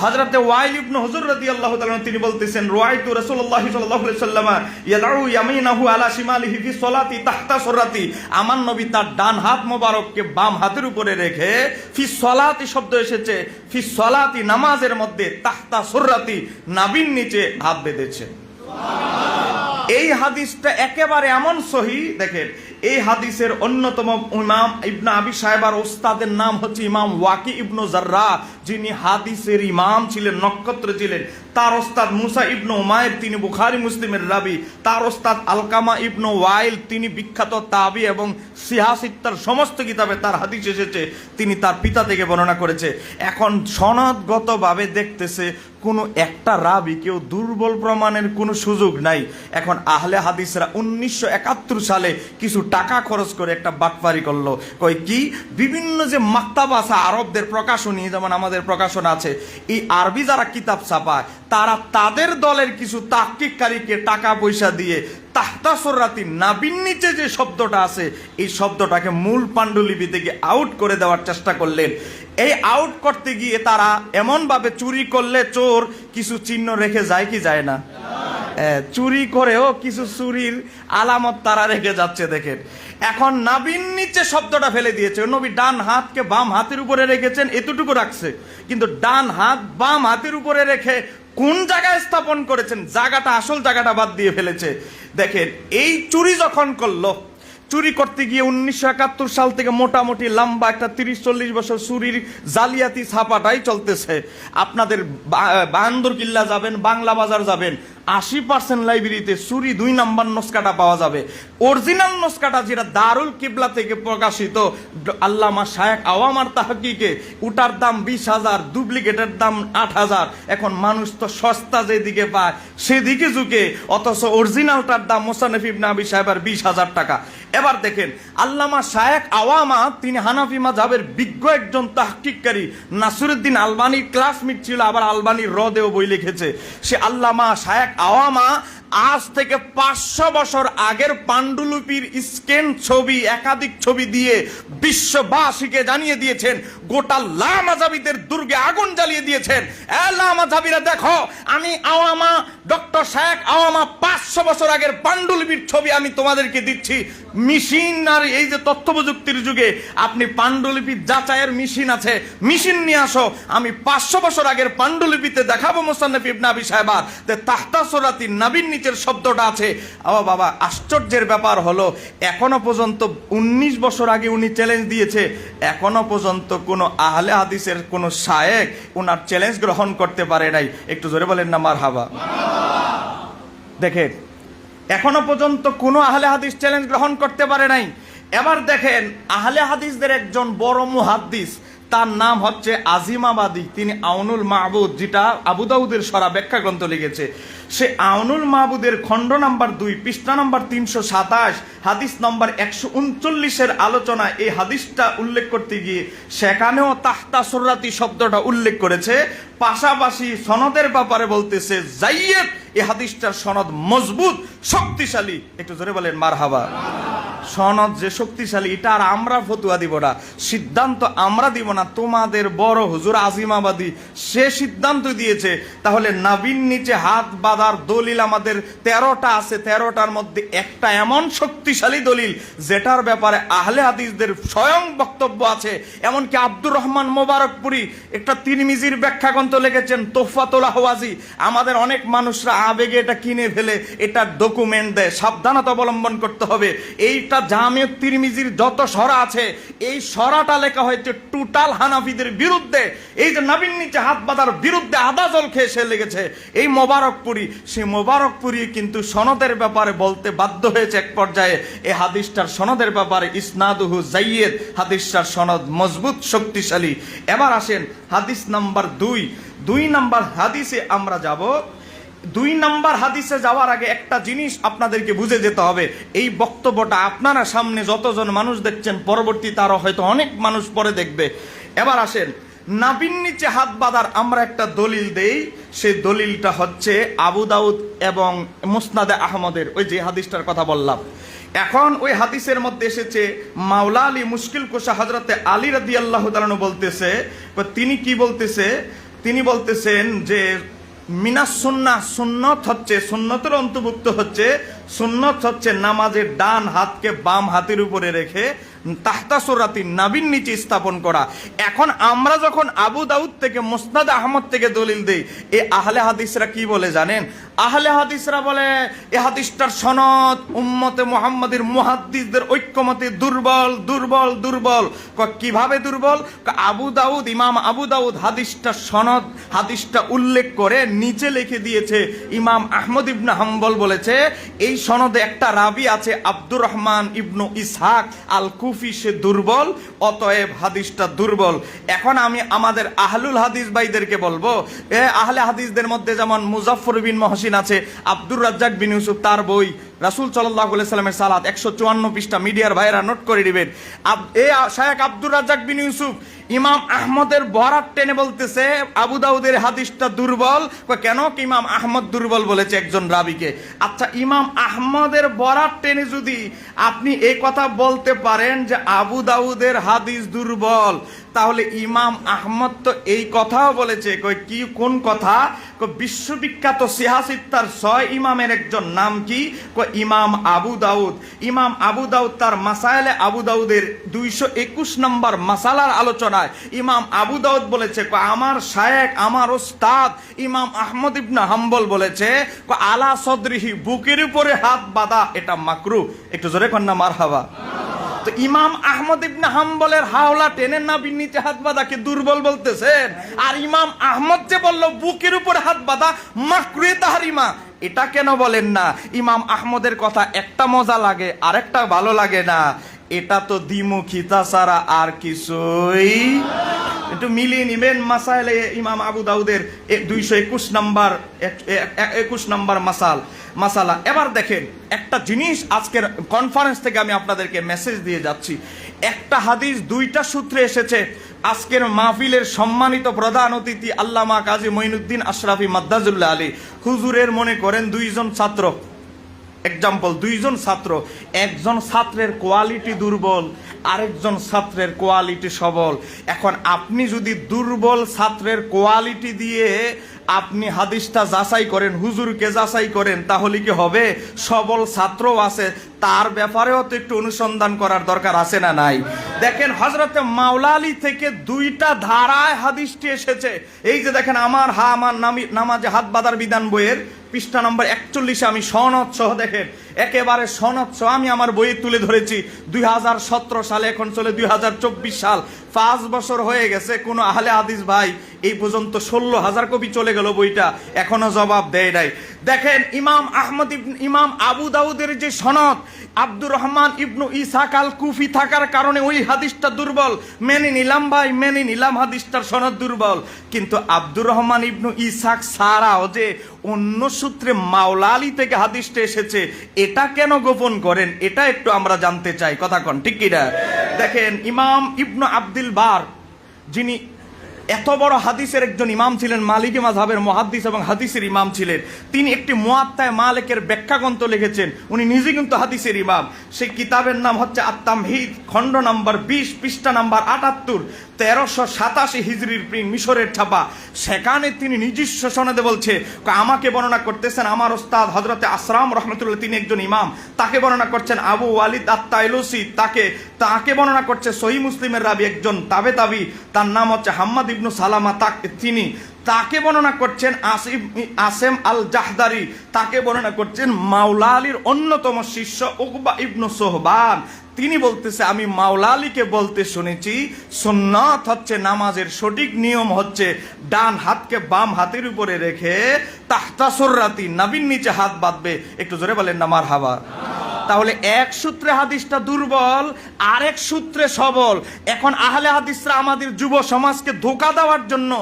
হযরতে ওয়াইল ইবনে হুজর রাদিয়াল্লাহু তাআলা তিনি বলতেছেন, রাআইতু রাসূলুল্লাহ সাল্লাল্লাহু আলাইহি ওয়াসাল্লাম ইয়াদউ ইয়ামিনাহু আলা শিমালিহি ফি সলাতি তাহতা সুররাতি, আমার নবী তার ডান হাত মোবারককে বাম হাতের উপরে রেখে, ফি সলাতি শব্দ এসেছে, ফি সলাতি নামাজের মধ্যে, তাহতা সুররাতি নাভির নিচে হাত বেঁধেছে। এই হাদিসটা একেবারে এমন সহি, দেখেন এই হাদিসের অন্যতম ইমাম ইবনে আবি সাহেবার ওস্তাদের নাম হচ্ছে ইমাম ওয়াকি ইবনু জাররাহ, যিনি হাদিসের ইমাম ছিলেন, নক্ষত্র ছিলেন। তার ওস্তাদ মুসা ইবনু উমাইর, তিনি বুখারী মুসলিমের রাবি। তার ওস্তাদ আলকামা ইবনু ওয়াইল, তিনি বিখ্যাত তাবি এবং সিহাসিত্তার সমস্ত কিতাবে তার হাদিস এসেছে, তিনি তার পিতা থেকে বর্ণনা করেছে। এখন সনদগতভাবে দেখতেছে কোনো একটা রাবি কেউ দুর্বল প্রমাণের কোনো সুযোগ নাই। এখন আহলে হাদিসরা 1971 সালে কিছু টাকা খরচ করে একটা বাটপারি করলো। কয় কি, বিভিন্ন যে মাকতাব আছে আরবদের প্রকাশনী, যেমন আমাদের প্রকাশনা আছে, এই আরবি যারা কিতাব ছাপায় তারা তাদের দলের কিছু তাহকিককারীকে টাকা পয়সা দিয়ে তাহতা সুররাতি নাভির নিচে যে শব্দটা আছে, এই শব্দটাকে মূল পাণ্ডুলিপি থেকে আউট করে দেওয়ার চেষ্টা করলেন। এই আউট করতে গিয়ে তারা এমনভাবে চুরি করলে চোর কিছু চিহ্ন রেখে যায় কি যায় না? চুরি করেও কিছু চুরির আলামত তারা রেখে যাচ্ছে। দেখেন, এখন নাভির নিচে শব্দটা ফেলে দিয়েছে। নবী ডান হাতকে বাম হাতের উপরে রেখেছেন, এতটুকু রাখছে, কিন্তু ডান হাত বাম হাতের উপরে রেখে কোন জায়গায় স্থাপন করেছেন, জায়গাটা, আসল জায়গাটা বাদ দিয়ে ফেলেছে। দেখেন, এই চুরি যখন করলো, চুরি করতে গিয়ে 1971 সাল থেকে মোটামুটি লম্বা একটা 30-40 বছর চুরির জালিয়াতি ছাপাটাই চলতেছে। আপনাদের বান্দর কিল্লা যাবেন, বাংলা বাজার যাবেন, 80% লাইব্রেরিতে চুরি 2 নাম্বার নস্কাটা পাওয়া যাবে। অরিজিনাল নস্কাটা যেটা দারুল কিবলা থেকে প্রকাশিত, আল্লামা শায়েখ আওয়ামার তাহকিকে, ওটার দাম 20,000, ডুপ্লিকেটের দাম 8,000। এখন মানুষ তো সস্তা যেদিকে পায় সেদিকে ঝুঁকে, অথচ অরিজিনালটার দাম মুসান্নাফ ইবনে আবি সাহেবার 20,000 টাকা। এবার দেখেন, আল্লামা শায়েখ আওয়ামা, তিনি হানাফি মাযহাবের বিজ্ঞ একজন তাহকিককারী, নাসিরউদ্দিন আলবানীর ক্লাসমেট ছিল, আবার আলবানীর রদেও বই লিখেছে। সে আল্লামা শায়েখ আওয়ামা আজ থেকে 500 বছর আগের পাণ্ডুলিপির স্ক্যান ছবি, একাধিক ছবি দিয়ে বিশ্ববাসীকে জানিয়ে দিয়েছেন, গোটা লামাযাবিদের দুর্গে আগুন জ্বালিয়ে দিয়েছেন। লামাযাবিরা দেখো, আমি আওয়ামা, ডক্টর শায়েখ আওয়ামা 500 বছর আগের পাণ্ডুলিপির ছবি আমি তোমাদেরকে দিচ্ছি। মেশিন আর এই যে তথ্য প্রযুক্তির যুগে আপনি পাণ্ডুলিপির যাচাইয়ের মেশিন আছে, মেশিন নিয়ে আসো, আমি 500 বছর আগের পাণ্ডুলিপিতে দেখাবো মুসান্নাফ ইবনে আবি সাহেবার যে তাহতা সুররাতি নাভির নিচের শব্দটা আছে। ও বাবা, আশ্চর্যের ব্যাপার হলো এখনো পর্যন্ত 19 বছর আগে উনি চ্যালেঞ্জ দিয়েছে, এখনো পর্যন্ত কোনো আহলে হাদিসের কোনো শায়েখ ওনার চ্যালেঞ্জ গ্রহণ করতে পারে নাই। একটু জোরে বলেন না মারহাবা। দেখেন, এখনো পর্যন্ত কোনো আহলে হাদিস চ্যালেঞ্জ গ্রহণ করতে পারে নাই। এবার দেখেন, আহলে হাদিসদের একজন বড় মুহাদ্দিস, তার নাম হচ্ছে আজিমাবাদী, তিনি আউনুল মাহবুদ, যেটা আবু দাউদের সরা ব্যাখ্যা গ্রন্থ লিখেছে। সে আউনুল মাহবুদের খণ্ড নাম্বার 2, পৃষ্ঠা নাম্বার 327, হাদিস নম্বর 139-এর আলোচনা, এই হাদিসটা উল্লেখ করতে গিয়ে সেখানেও তাহতা সুররাতি শব্দটা উল্লেখ করেছে। পাশাপাশি সনদের ব্যাপারে বলতেছে জাইয়্যিদ, এই হাদিসটার সনদ মজবুত, শক্তিশালী। একটু জোরে বলেন মারহাবা। সনদ যে শক্তিশালী, এটা আর আমরা ফতুয়া দিব না, সিদ্ধান্ত আমরা দিব না, তোমাদের বড় হুজুর আজিমাবাদী সে সিদ্ধান্ত দিয়েছে। তাহলে নাভির নিচে হাত বাঁধার দলিল আমাদের 13টা আছে, 13টার মধ্যে একটা এমন শক্তিশালী দলিল যেটার ব্যাপারে আহলে হাদিসদের স্বয়ং বক্তব্য আছে। এমনকি আব্দুর রহমান মোবারকপুরি একটা তিরমিজির ব্যাখ্যা গ্রন্থ লিখেছেন, তোহফাতুল আহওয়াজি। আমাদের অনেক মানুষরা আবেগে এটা কিনে ফেলে, এটা ডকুমেন্ট দেয়, সাবধানতা অবলম্বন করতে হবে। এই এইটা জামিউত তিরমিজির যত সরা আছে এই সরাটা লেখা হয়েছে টোটাল হানাফিদের বিরুদ্ধে। এই যে নবীর নিচে হাত বাঁধার বিরুদ্ধে আদা জল খেয়ে সে লেগেছে এই মোবারকপুরি, সেই মোবারকপুরি কিন্তু সনদের ব্যাপারে বলতে বাধ্য হয়েছে এক পর্যায়ে এই হাদিসটার সনদের ব্যাপারে ইসনাদুহু জাইয়্যিদ, হাদিসটার সনদ মজবুত শক্তিশালী। এবার আসেন হাদিস নাম্বার 2 নাম্বার হাদিসে আমরা যাব। 2 নাম্বার হাদিসে যাওয়ার আগে একটা জিনিস আপনাদেরকে বুঝে যেতে হবে, এই বক্তব্যটা আপনারা সামনে যতজন মানুষ দেখছেন পরবর্তীতে আরো হয়তো অনেক মানুষ পরে দেখবে। এবার আসেন, নাবির নিচে হাত বাঁধার আমরা একটা দলিল দেই, সেই দলিলটা হচ্ছে আবু দাউদ এবং মুসনাদে আহমদের ওই যে হাদিসটার কথা বললাম। এখন ওই হাদিসের মধ্যে এসেছে মাওলা আলী মুশকিল কুশা হযরতে আলী রাদিয়াল্লাহু তাআলা বলতেছে, তিনি কি বলতেছে, তিনি বলতেছেন যে মিনাস সুন্নাহ, সুন্নত হচ্ছে, সুন্নতের অন্তর্ভুক্ত হচ্ছে, সুন্নত হচ্ছে নামাজের ডান হাতকে বাম হাতের উপরে রেখে তাহতা সুরাতি নাবির নিচে স্থাপন করা। এখন আমরা যখন আবু দাউদ থেকে মুসনাদ আহমদ থেকে দলিল দেই, এই আহলে হাদিসরা কি বলে জানেন? আহলে হাদিসরা বলে এই হাদিসটার সনদ উম্মতে মুহাম্মাদের মুহাদ্দিসদের ঐক্যমতে দুর্বল দুর্বল দুর্বল। কিভাবে দুর্বল? আবু দাউদ, ইমাম আবু দাউদ হাদিসটার সনদ, হাদিসটা উল্লেখ করে নিচে লিখে দিয়েছে ইমাম আহমদ ইবনে হাম্বল বলেছে এই সনদে একটা রাবি আছে আব্দুর রহমান ইবনু ইসহাক আল কুফি, সে দুর্বল, অতএব হাদিসটা দুর্বল। এখন আমি আমাদের আহলুল হাদিস ভাইদেরকে বলবো, আহলে হাদিসদের মধ্যে যেমন মুজাফফর বিন মহসিন আছে, আব্দুর রাজ্জাক বিন ইউসুফ তার বই রাসূল সাল্লাল্লাহু আলাইহি সাল্লামের সালাত 154 পৃষ্ঠা, মিডিয়ার ভাইরা নোট করে দিবেন। শায়েখ আব্দুর রাজ্জাক বিন ইউসুফ ইমাম আহমদের বরাত টেনে বলতেছে আবু দাউদের হাদিসটা দুর্বল। কেন? ইমাম আহমদ দুর্বল বলেছে একজন রাবিকে। আচ্ছা, ইমাম আহমদের বরাত টেনে যদি আপনি এই কথা বলতে পারেন যে আবু দাউদের হাদিস দুর্বল, তাহলে ইমাম আহমদ তো এই কথাও বলেছে। কি কোন কথা? বিশ্ববিখ্যাত সিহাসিত্তার 6 ইমামের একজন নাম কি? ইমাম আবু দাউদ। ইমাম আবু দাউদ তার মাসাইলে আবু দাউদের 221 নম্বর মাসালার আলোচনায় ইমাম আবু দাউদ বলেছে, আমার শায়েখ, আমার ওস্তাদ ইমাম আহমদ ইবনে হাম্বল বলেছে আলা সদরিহি, বুকের উপরে হাত বাঁধা এটা মাকরু। একটু জোরে কন্যা মারহাবা। তো ইমাম আহমদ ইবনে হাম্বলের হাওলা টেনে নাবির নিচে হাত বাঁধাকে দুর্বল বলতেছেন, আর ইমাম আহমদ যে বলল বুকের উপরে হাত বাঁধা মাকরুয়ে তাহরিমা, এটা কেন বলেন না? ইমাম আহমদের কথা একটা মজা লাগে, আরেকটা ভালো লাগে না। এটা তো দ্বিমুখিতা ছাড়া আর কিছুই। একটু মিলিয়ে নিবেন মাসাইলে ইমাম আবু দাউদের 221 নম্বর মাসালা। এবার দেখেন একটা জিনিস, আজকের কনফারেন্স থেকে আমি আপনাদেরকে মেসেজ দিয়ে যাচ্ছি। একটা হাদিস 2টা সূত্রে এসেছে। আজকের মাহফিলের সম্মানিত প্রধান অতিথি আল্লামা কাজী মঈনুদ্দিন আশরাফি মাদ্দাজুল্লাহ আলী হুজুরের মনে করেন 2 জন ছাত্র, এক্সাম্পল 2 জন ছাত্র, একজন ছাত্রের কোয়ালিটি দুর্বল, আরেকজন ছাত্রের কোয়ালিটি সবল। এখন আপনি যদি দুর্বল ছাত্রের কোয়ালিটি দিয়ে আপনি হাদিসটা যাচাই করেন, হুজুরকে যাচাই করেন, তাহলে কি হবে? সবল ছাত্রও আছে, তার ব্যাপারেও তো একটু অনুসন্ধান করার দরকার আছে না নাই? দেখেন হযরতে মাওলা আলী থেকে 2টা ধারায় হাদিসটি এসেছে। এই যে দেখেন আমার নামাজে হাত বাঁধার বিধান বইয়ের পৃষ্ঠা নম্বর 41 আমি সনদ সহ, দেখেন একেবারে সনদ সহ আমি আমার বইয়ে তুলে ধরেছি। 2017 সালে, এখন চলে 2024 সাল, 5 বছর হয়ে গেছে। কোন আহলে হাদিস ভাই এই পর্যন্ত 16,000 কপি চলে গেল বইটা, এখনো জবাব দেয় নাই। দেখেন ইমাম আবু দাউদের যে সনদ, আব্দুর রহমান ইবনু ইসহাক আল কুফি থাকার কারণে ওই হাদিসটা দুর্বল, মেনে নিলাম ভাই, মেনে নিলাম হাদিসটার সনদ দুর্বল। কিন্তু আব্দুর রহমান ইবনু ইসহাক ছাড়াও যে অন্য সূত্রে মাওলা আলী থেকে হাদিসটা এসেছে, এটা কেন গোপন করেন? এটা একটু আমরা জানতে চাই, কথা কন ঠিক কিনা? দেখেন ইমাম ইবনু আব্দুল বার, যিনি এত বড় হাদিসের একজন ইমাম ছিলেন, মালিকি মাযহাবের মুহাদ্দিস এবং হাদিসের ইমাম ছিলেন, তিনি একটি মুয়াত্তায়ে মালিকের ব্যাখ্যা গ্রন্থ লিখেছেন। উনি নিজে কিন্তু হাদিসের ইমাম। সেই কিতাবের নাম হচ্ছে আত-তামহিদ, খণ্ড নম্বর 20, পৃষ্ঠা নম্বর 78, 1387 হিজরির প্রিন্ট, মিশরের ছাপা। সেখানে তিনি নিজস্ব সনদে বলছে, আমাকে বর্ণনা করতেছেন আমার ওস্তাদ হযরতে আসরাম রহমাতুল্লাহ, তিনি একজন ইমাম, তাকে বর্ণনা করছেন আবু ওয়ালিদ আত-তাইলুসি, তাকে বর্ণনা করছে সহিহ মুসলিমের রাবি একজন তাবে, তার নাম হচ্ছে হাম্মাদ ইবনু সালামা তাকে বর্ণনা করছেন আসেম আল জাহদারি, তাকে বর্ণনা করছেন মাওলা আলীর অন্যতম শিষ্য উকবা ইবনু সোহবান। তিনি বলতেছে আমি মাওলা আলীকে বলতে শুনেছি সুন্নাত হচ্ছে, নামাজের সঠিক নিয়ম হচ্ছে ডান হাতকে বাম হাতের উপরে রেখে তাহতা সুররাতি, নাভির নিচে হাত বাঁধবে। একটু জোরে বলেন না মারহাবা। তাহলে এক সূত্রে হাদিসটা দুর্বল, আরেক সূত্রে সবল। এখন আহলে হাদিসরা আমাদের যুব সমাজকে ধোঁকা দেওয়ার জন্য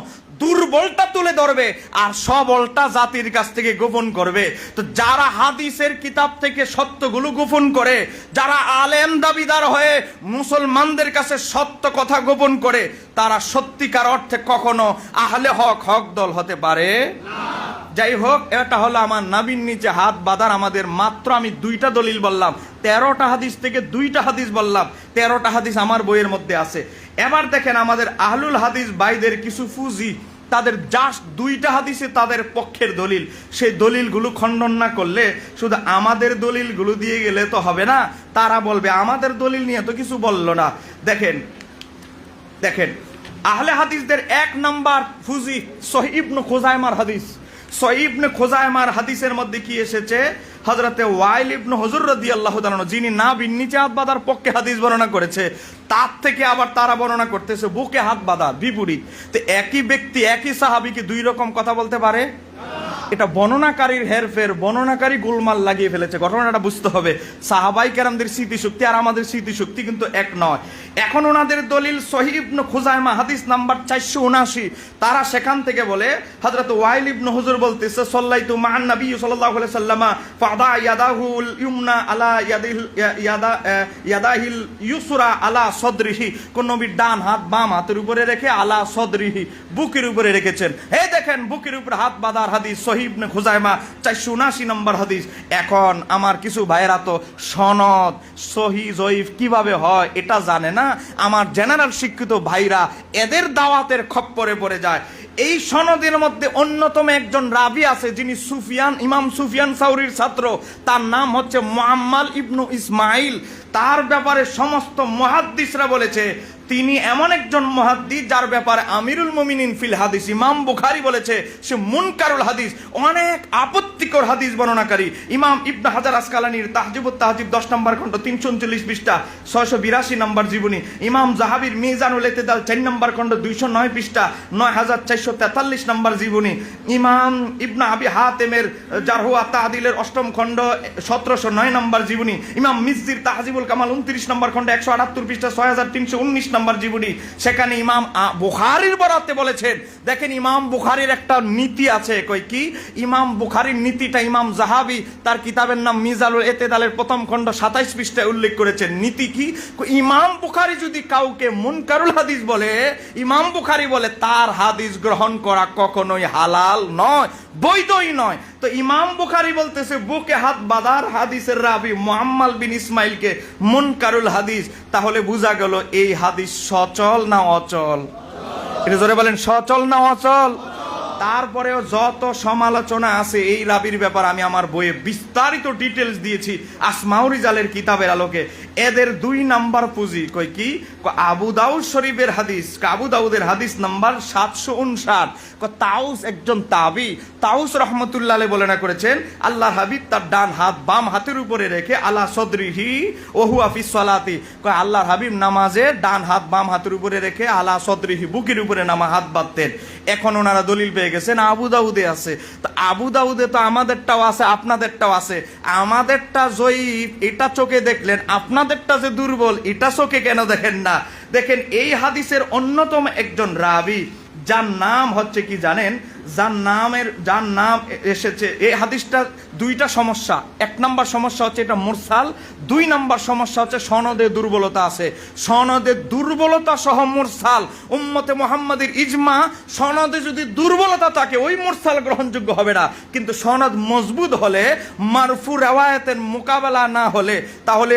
দুর্বলটা তুলে ধরবে আর সবলটা জাতির কাছ থেকে গোপন করবে। তো যারা হাদিসের কিতাব থেকে সত্যগুলো গোপন করে, যারা আলেম দাবিদার হয়ে মুসলমানদের কাছে সত্য কথা গোপন করে, তারা সত্যিকার অর্থে কখনো আহলে হক দল হতে পারে না। যাই হোক, এটা হলো আমার নাভির নিচে হাত বাঁধার আমাদের মাত্র আমি 2টা দলিল বললাম, 13টা হাদিস থেকে 2টা হাদিস বললাম, 13টা হাদিস আমার বইয়ের মধ্যে আছে। এবার দেখেন আমাদের আহলুল হাদিস ভাইদের কিছু ফুজি, তাদের জাস্ট 2টা হাদিসে তাদের পক্ষের দলিল, সেই দলিলগুলো খণ্ডন না করলে শুধু আমাদের দলিলগুলো দিয়ে গেলে তো হবে না। তারা বলবে আমাদের দলিল নিয়ে তো কিছু বললো না। দেখেন আহলে হাদিসদের 1 নাম্বার ফুজি সহিহ ইবনে খুজাইমার হাদিস। সহিহ ইবনে খুজাইমার হাদিসের মধ্যে কি এসেছে? হযরতে ওয়াইল ইবনে হুজুর রাদিয়াল্লাহু তাআলা, যিনি নাভির নিচে হাত বাঁধার পক্ষে হাদিস বর্ণনা করেছে, তার থেকে আবার তারা বর্ণনা করতেছে বুকে হাত বাঁধা, বিপরীত। তো একই ব্যক্তি একই সাহাবী কি 2 রকম কথা বলতে পারে? এটা বর্ণনাকারীর হেরফের, বর্ণনাকারী গোলমাল লাগিয়ে ফেলেছে। ঘটনাটা বুঝতে হবে। সাহাবাই কেরামদের স্মৃতিশক্তি আর আমাদের স্মৃতিশক্তি কিন্তু এক নয়। এখন ওনাদের দলিল সহিহ ইবনে খুজাইমা হাদিস নাম্বার 479। তারা সেখান থেকে বলে হযরত ওয়াইল ইবনে হুজুর বলতেছে সাল্লাইতু মান নবী সাল্লাল্লাহু আলাইহি সাল্লামা ফাদা ইয়াদাহুল ইউমনা আলা ইয়াদাহিল ইউসরা আলা সদরিহি, কোন নবীর ডান হাত বাম হাতের উপরে রেখে আলা সদরিহি, বুকের উপরে রেখেছেন। এই দেখেন বুকের উপরে হাত বাঁধার হাদিস সহিহ ইবনে খুজাইমা 479 নম্বর হাদিস। এখন আমার কিছু ভাইয়েরা তো সনদ সহিহ জয়ীফ কিভাবে হয় এটা জানে না। আমার জেনারেল শিক্ষিত ভাইরা এদের দাওয়াতের খপ্পরে পড়ে যায়। এই সনদের মধ্যে অন্যতম একজন রাবি আছে, যিনি ইমাম সুফিয়ান সাউরির ছাত্র, তার নাম হচ্ছে মুআম্মাল ইবনু ইসমাইল। তার ব্যাপারে সমস্ত মুহাদ্দিসরা বলেছে তিনি এমন একজন মুহাদ্দিস যার ব্যাপারে আমিরুল মুমিনিন ফিল হাদিস ইমাম বুখারী বলেছে সে মুনকারুল হাদিস, অনেক আপত্তিকর হাদিস বর্ণনাকারী। ইমাম ইবনে হাজার আসকালানির তাহজিবুত তাহজিব 10 নম্বর খণ্ড 339 পৃষ্ঠা 682 নম্বর জীবনী, ইমাম জাহাবির মিজানুল ইতিদাল 4 নম্বর খণ্ড 209 পৃষ্ঠা 9443 নম্বর জীবনী, ইমাম ইবনে আবি হাতেমের জারহ ওয়া তা'দিলের 8ম খণ্ড 1709 নম্বর জীবনী, ইমাম মিজজির তাহজিবুল কামাল 29 নম্বর খণ্ড 178 পৃষ্ঠা 6319 নম্বর জীবনী, সেখানে ইমাম বুখারীর বরাতে বলেছেন। দেখেন ইমাম বুখারীর একটা নীতি আছে, কই কি ইমাম বুখারীর নীতিটা ইমাম জাহাবি তার কিতাবের নাম মিজানুল ইতিদালের 1ম খণ্ড 27 পৃষ্ঠায় উল্লেখ করেছেন। নীতি কি? ইমাম বুখারী যদি কাউকে মুনকারুল হাদিস বলে, ইমাম বুখারী বলে তার হাদিস গ্রহণ করা কখনোই হালাল নয়, বৈধই নয়। তো ইমাম বুখারী বলতেছে বুকে হাত বাঁধার হাদিসের রাবি মুআম্মাল বিন ইসমাইলকে মুনকারুল হাদিস। তাহলে বোঝা গেল এই হাদিস সচল না অচল? এটা জোরে বলেন, সচল না অচল? তারপরেও যত সমালোচনা আছে এই রাবির ব্যাপার আমি আমার বইয়ে বিস্তারিত ডিটেলস দিয়েছি আসমাউর রিজালের কিতাবের আলোকে। এদের 2 নাম্বার পুঁজি কই কি আবু দাউদ শরীফের হাদিস, আবু দাউদের হাদিস নাম্বার 759। তাউস একজন তাবি, তাউস রহমতুল্লাহ আলাইহি বলে না করেছেন আল্লাহর হাবিব তার ডান হাত বাম হাতের উপরে রেখে আলা সদরিহি ওয়া হুয়া ফিস সালাতি, আল্লাহর হাবিব নামাজে ডান হাত বাম হাতের উপরে রেখে আলা সদরিহি বুকের উপরে হাত বাঁধতেন। এখন ওনারা দলিল পেয়ে গেছেন আবু দাউদে আছে। তো আবু দাউদে তো আমাদেরটাও আছে আপনাদেরটাও আছে। আমাদেরটা জয়ীফ এটা চোখে দেখলেন, আপনাদেরটা যে দুর্বল এটা চোখে কেন দেখেন না? দেখেন এই হাদিসের অন্যতম একজন রাবি যার নাম হচ্ছে কি জানেন? যার নাম এসেছে এই হাদিসটা 2টা সমস্যা। 1 নাম্বার সমস্যা হচ্ছে এটা মুরসাল, 2 নাম্বার সমস্যা হচ্ছে সনদে দুর্বলতা আছে। সনদে দুর্বলতা সহ মুরসাল, উম্মতে মুহাম্মাদের ইজমা, সনদে যদি দুর্বলতা থাকে ওই মুরসাল গ্রহণযোগ্য হবে না। কিন্তু সনদ মজবুত হলে, মারফু রিওয়ায়াতের মোকাবেলা না হলে, তাহলে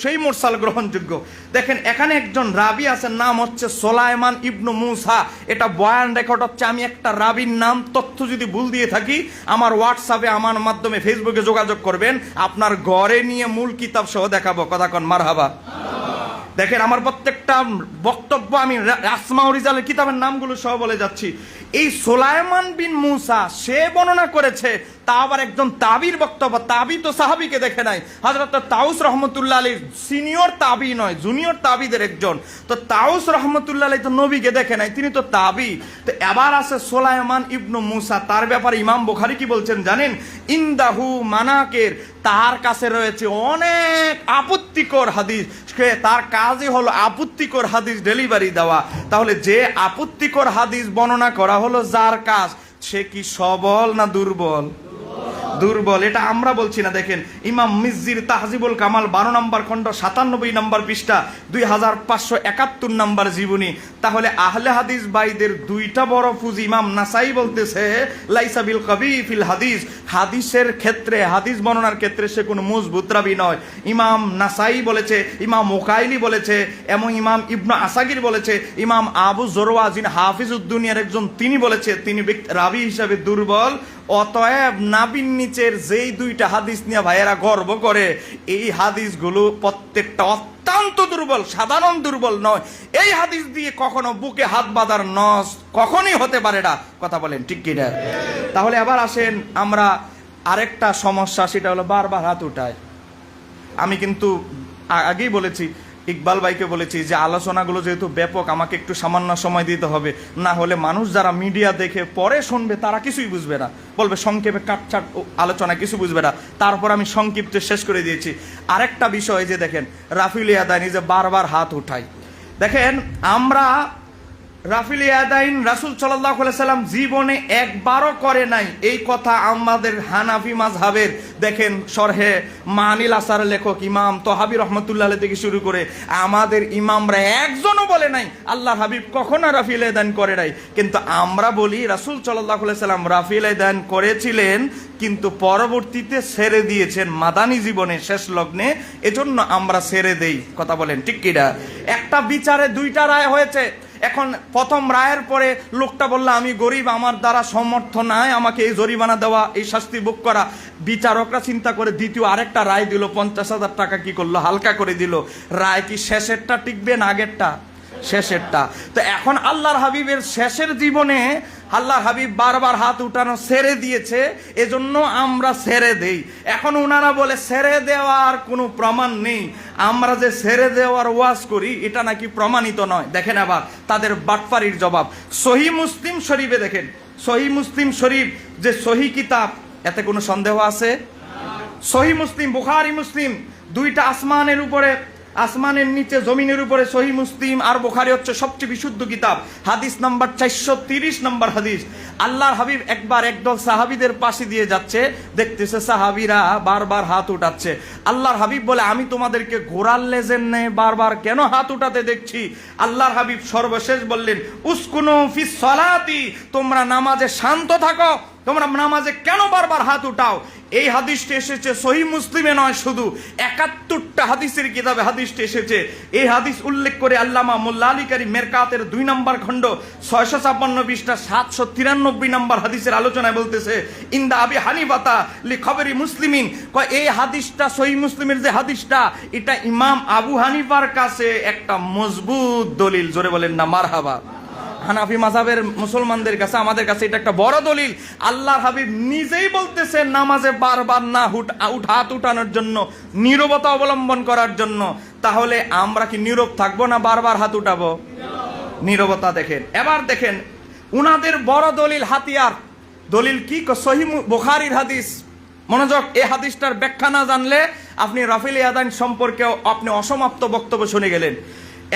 সেই মুরসাল গ্রহণযোগ্য। দেখেন এখানে একজন রাবি আছেন, নাম হচ্ছে সুলাইমান ইবনু মুসা। এটা বয়ান রেকর্ড হচ্ছে। আমি একটা রাবির নাম তথ্য যদি ভুল দিয়ে থাকি আমার হোয়াটসঅ্যাপে আমার মাধ্যমে ফেসবুকে যোগাযোগ করবেন, আপনার ঘরে নিয়ে মূল কিতাব সহ দেখাবো। কথা কন মারহাবা। দেখেন আমার প্রত্যেকটা বক্তব্য আমি আসমা ও রিজালের কিতাবের নামগুলো সহ বলে যাচ্ছি। এই সুলাইমান বিন মুসা সে বর্ণনা করেছে, তা আবার একজন তাবির বক্তব্য। তাবি তো সাহাবিকে দেখে নাই। হযরত তাউস রহমতুল্লাহ আলী সিনিয়র তাবি নয়, জুনিয়র তাবিদের একজন। তো তাউস রহমতুল্লাহ আলী তো নবীকে দেখে নাই, তিনি তো তাবি। তো এবার আছে সুলাইমান ইবনু মুসা, তার ব্যাপারে ইমাম বুখারী কি বলছেন জানেন? ইনদাহু মানাকের, তার কাছে রয়েছে অনেক আপত্তিকর হাদিস। তার কাজই হলো আপত্তিকর হাদিস ডেলিভারি দেওয়া। তাহলে যে আপত্তিকর হাদিস বর্ণনা করা হলো যার কাজ, সে কি সবল না দুর্বল? দুর্বল। এটা আমরা বলছি না। দেখেন ইমাম মিজ্জির তাহজিবুল কামাল 12 নম্বর খণ্ড 97 নম্বর পৃষ্ঠা 2571 নম্বর জীবনী। তাহলে আহলে হাদিস ভাইদের দুইটা বড় পুঁজি। ইমাম নাসাই বলতেছে লাইসা বিল কবি ফিল হাদিস, হাদিসের ক্ষেত্রে, হাদিস বর্ণনার ক্ষেত্রে সে কোনো মজবুত রাবি নয়। ইমাম নাসাই বলেছে, ইমাম মুকাইলি বলেছে, এবং ইমাম ইবনু আসাগির বলেছে, ইমাম আবু জরওয়া যিনি হাফিজউদ্দুনিয়ার একজন তিনি বলেছে তিনি রাবি হিসাবে দুর্বল। অতএব নাবির নিচের যেই দুইটা হাদিস নিয়ে ভাইয়েরা গর্ব করে, এই হাদিসগুলো প্রত্যেকটা অত্যন্ত দুর্বল, সাধারণ দুর্বল নয়। এই হাদিস দিয়ে কখনো বুকে হাত বাঁধার নস কখনোই হতে পারে না। কথা বলেন ঠিক কি না? তাহলে আবার আসেন আমরা আরেকটা সমস্যা, সেটা হলো বারবার হাত উঠায়। আমি কিন্তু আগেই বলেছি, ইকবাল ভাইকে বলেছি যে আলোচনাগুলো যেহেতু ব্যাপক, আমাকে একটু সামান্য সময় দিতে হবে, না হলে মানুষ যারা মিডিয়া দেখে পরে শুনবে তারা কিছুই বুঝবে না, বলবে সংক্ষেপে কাটছাট আলোচনা, কিছু বুঝবে না। তারপর আমি সংক্ষিপ্ত শেষ করে দিয়েছি। আরেকটা বিষয় যে দেখেন রাফিল ইয়াদাইনি যে বারবার হাত উঠাই, দেখেন আমরা রাফিল ইয়াদাইন রাসূল সাল্লাল্লাহু আলাইহি সাল্লাম জীবনে একবারও করে নাই, এই কথা আমাদের হানাফি মাযহাবের দেখেন শরহে মানিল আসারের লেখক ইমাম তহাবি রহমতুল্লাহ আলাইহি থেকে শুরু করে আমাদের ইমামরা একজনও বলে নাই আল্লাহর হাবিব কখনো রাফিল ইয়াদাইন করে নাই। কিন্তু আমরা বলি রাসূল সাল্লাল্লাহু আলাইহি সাল্লাম রাফিল ইয়াদাইন করেছিলেন, কিন্তু পরবর্তীতে ছেড়ে দিয়েছেন মাদানী জীবনে শেষ লগ্নে, এজন্য আমরা ছেড়ে দেই। কথা বলেন ঠিক কিনা? একটা বিচারে দুইটা রায় হয়েছে। এখন প্রথম রায়ের পরে লোকটা বললো আমি গরিব, আমার দ্বারা সমর্থ নাই আমাকে এই জরিমানা দেওয়া, এই শাস্তি ভোগ করা। বিচারকরা চিন্তা করে দ্বিতীয় আরেকটা রায় দিল, 50,000 টাকা কি করলো, হালকা করে দিল। রায় কি শেষেরটা টিকবে না আগেরটা? শেষেরটা। তো এখন আল্লাহর হাবিবের শেষের জীবনে আল্লাহর হাবিব বারবার হাত উঠানো ছেড়ে দিয়েছে, এজন্য আমরা ছেড়ে দেই। এখন ওনারা বলে ছেড়ে দেওয়ার কোনো প্রমাণ নেই, আমরা যে ছেড়ে দেওয়ার ওয়াজ করি এটা নাকি প্রমাণিত নয়। দেখেন আবার তাদের বাটপারির জবাব। সহিহ মুসলিম শরীফে দেখেন, সহিহ মুসলিম শরীফ যে সহিহ কিতাব, এতে কোনো সন্দেহ আছে? সহিহ মুসলিম, বুখারী মুসলিম দুইটা আসমানের উপরে, আসমানের নিচে জমিনের উপরে সহিহ মুসলিম আর বুখারী হচ্ছে সবচেয়ে বিশুদ্ধ কিতাব। হাদিস নাম্বার 430 নম্বর হাদিস। আল্লাহর হাবিব একবার একদল সাহাবীদের পাশে দিয়ে যাচ্ছে, দেখতেছে সাহাবীরা বারবার হাত উঠাচ্ছে। আল্লাহর হাবিব বলে আমি তোমাদেরকে ঘোড়ার লেজের ন্যায় বারবার কেন হাত উঠাতে দেখছি? আল্লাহর হাবিব সর্বশেষ বললেন উসকুনু ফিস সালাতি, তোমরা নামাজে শান্ত থাকো, তোমরা নামাজে কেন বারবার হাত উঠাও? এই হাদিসটি এসেছে সহিহ মুসলিমে নয়, শুধু 71টা হাদিসের কিতাবে হাদিসটি এসেছে। এই হাদিস উল্লেখ করে আল্লামা মোল্লা আলী কারি মেরকাতের 2 নম্বর খণ্ড 656 পৃষ্ঠা 793 নম্বর হাদিসের আলোচনায় বলতেছে ইনদা আবি হানিফাতা লি খবরি মুসলিমিন, এই হাদিসটা সহিহ মুসলিমের যে হাদিসটা, এটা ইমাম আবু হানিফার কাছে একটা মজবুত দলিল। জোরে বলেন না মারহাবা। হানাফি মাযহাবের মুসলমানদের কাছে, আমাদের কাছে এটা একটা বড় দলিল। আল্লাহর হাবিব নিজেই বলতেছেন নামাজে বারবার না হাত উঠানোর জন্য, নীরবতা অবলম্বন করার জন্য। তাহলে আমরা কি নীরব থাকবো না বারবার হাত উঠাবো? নীরবতা। দেখেন এবার দেখেন উনাদের বড় দলিল হাতিয়ার, দলিল কি? সহিহ বুখারীর হাদিস। মনোযোগ, এই হাদিসটার ব্যাখ্যা না জানলে আপনি রাফিল ইয়াদাইন সম্পর্কেও আপনি অসমাপ্ত বক্তব্য শুনে গেলেন।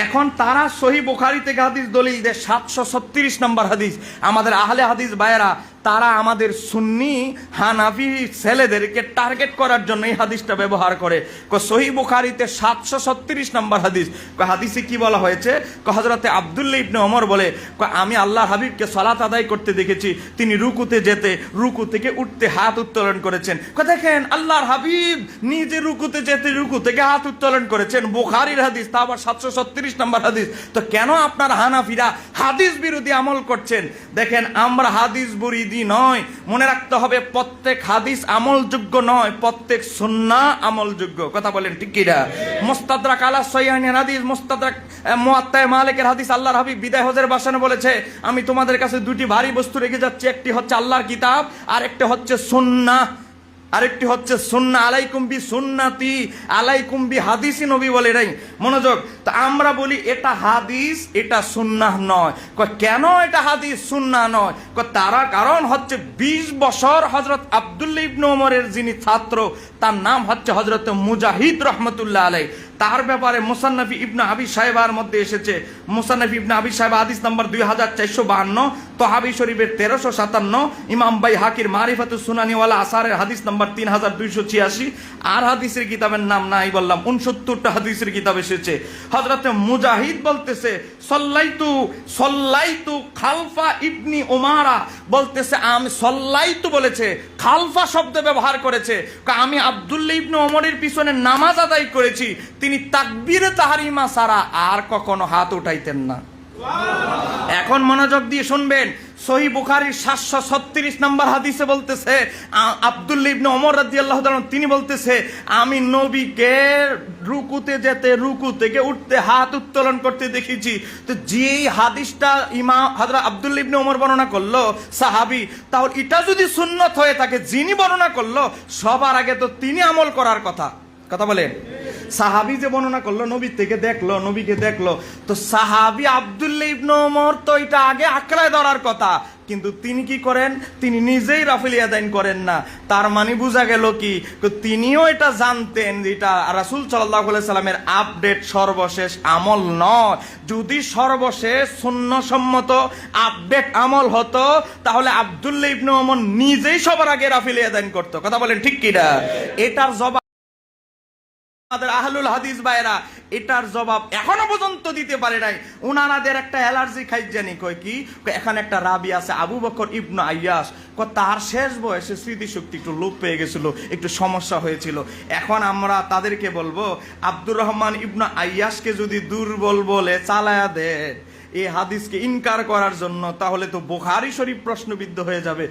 এখন তারা সহিহ বুখারী থেকে হাদিস দলিল দেয় 736 নম্বর হাদিস। আমাদের আহলে হাদিস ভাইয়েরা তারা আমাদের সুন্নি হানাফি ছেলেদেরকে টার্গেট করার জন্য এই হাদিসটা ব্যবহার করে। সহিহ বুখারীতে 736 নম্বর হাদিস। হাদিসে কি বলা হয়েছে? হযরতে আব্দুল্লাহ ইবনে ওমর বলে আমি আল্লাহর হাবিবকে সালাত আদায় করতে দেখেছি, তিনি রুকুতে যেতে রুকু থেকে উঠতে হাত উত্তোলন করেছেন। দেখেন আল্লাহর হাবিব নিজে রুকুতে যেতে রুকু থেকে হাত উত্তোলন করেছেন, বুখারীর হাদিস, তা আবার 736 নম্বর হাদিস। তো কেন আপনারা হানাফিরা হাদিস বিরোধী আমল করছেন? দেখেন আমরা হাদিস বিরোধী বিধি নয়। মনে রাখতে হবে প্রত্যেক হাদিস আমলযোগ্য নয়, প্রত্যেক সুন্নাহ আমলযোগ্য। কথা বলেন ঠিক কিনা? মুস্তাদরাক আলা সহিহাইনের হাদিস, মুস্তাদরাক মুয়াত্তা মালিকের হাদিস, আল্লাহর হাবিব বিদায় হজের ভাষণে বলেছে, আমি তোমাদের কাছে দুটি ভারী বস্তু রেখে যাচ্ছি, একটি হচ্ছে আল্লাহর কিতাব আর একটি হচ্ছে সুন্নাহ। আরেকটি হচ্ছে সুন্নাহ, আলাইকুম বি সুন্নাতি, আলাইকুম বি হাদিসি, নবী বলে নাই। মনোযোগ। তো আমরা বলি এটা হাদিস, এটা সুন্নাহ নয়। কেন এটা হাদিস সুন্নাহ নয়? তারা কারণ হচ্ছে 20 বছর হযরত আব্দুল্লাহ ইবনে ওমরের যিনি ছাত্র, তার নাম হচ্ছে হযরত মুজাহিদ রহমতুল্লাহ আলাইহি। তার ব্যাপারে মুসান্নাফ ইবনে আবি শাইবার মধ্যে এসেছে। মুসান্নাফ ইবনে আবি শাইবা হাদিস নাম্বার 2452, তহাবি শরীফের 1357, ইমাম বাইহাকির মারিফাতুস সুনানি ওয়াল আসারের হাদিস নাম্বার 3286, আর হাদিসের কিতাবের নাম নাই বললাম, 69টা হাদিসের কিতাব এসেছে। হযরত মুজাহিদ বলতেছে সল্লাইতু খালফা ইবনি উমারা, বলতেছে আমি সল্লাইতু বলেছে, খালফা শব্দ ব্যবহার করেছে। আমি আব্দুল্লাহ ইবনে ওমরের পিছনে নামাজ আদায় করেছি, তিনি তাকবীরে তাহরিমা ছাড়া আর কখনো হাত উঠাইতেন না। এখন মনোযোগ দিয়ে শুনবেন, সহিহ বুখারীর 736 নম্বর হাদিসে বলতেছে, আব্দুল্লাহ ইবনে ওমর রাদিয়াল্লাহু তাআলা তিনি বলতেছে, আমি নবীকে রুকুতে যেতে, রুকু থেকে উঠতে, হাত উত্তোলন করতে দেখেছি। তো যেই হাদিসটা ইমাম হযরত আব্দুল্লাহ ইবনে ওমর বর্ণনা করলো, সাহাবী, তাহলে এটা যদি সুন্নত হয়ে থাকে, যিনি বর্ণনা করলো সবার আগে তো তিনি আমল করার কথা। কথা বলেন, সাহাবী যে বর্ণনা করলো, নবী থেকে দেখলো, নবীকে দেখলো, তো সাহাবী আব্দুল্লাহ ইবনে ওমর তো এটা আগে আঁকড়ায় ধরার কথা, কিন্তু তিনি কি করেন? তিনি নিজেই রাফিল ইয়াদাইন করেন না। তার মানে বোঝা গেল কি, তিনিও এটা জানতেন যে এটা রাসূল সাল্লাল্লাহু আলাইহি সাল্লামের আপডেট সর্বশেষ আমল নয়। যদি সর্বশেষ সুন্নহসম্মত আপডেট আমল হতো, তাহলে আব্দুল্লাহ ইবনে ওমর নিজেই সবার আগে রাফিল ইয়াদাইন করতো। কথা বলেন ঠিক কিনা? এটার জবাব আহলুল হাদিস ভাইরা এটার জবাব এখনো পর্যন্ত দিতে পারে নাই। উনারাদের একটা অ্যালার্জি খাই জানি, কয় কি, এখানে একটা রাবি আছে আবু বকর ইবনে আইয়াস, তার শেষ বয়সে স্মৃতিশক্তি একটু লোপ পেয়ে গেছিল, একটু সমস্যা হয়েছিল। এখন আমরা তাদেরকে বলবো, আব্দুর রহমান ইবনে আইয়াসকে যদি দুর্বল বলে চালায়া দেয় এই হাদিসকে ইনকার করার জন্য, তাহলে তো বুখারী শরীফ প্রশ্নবিদ্ধ হয়ে যাবে।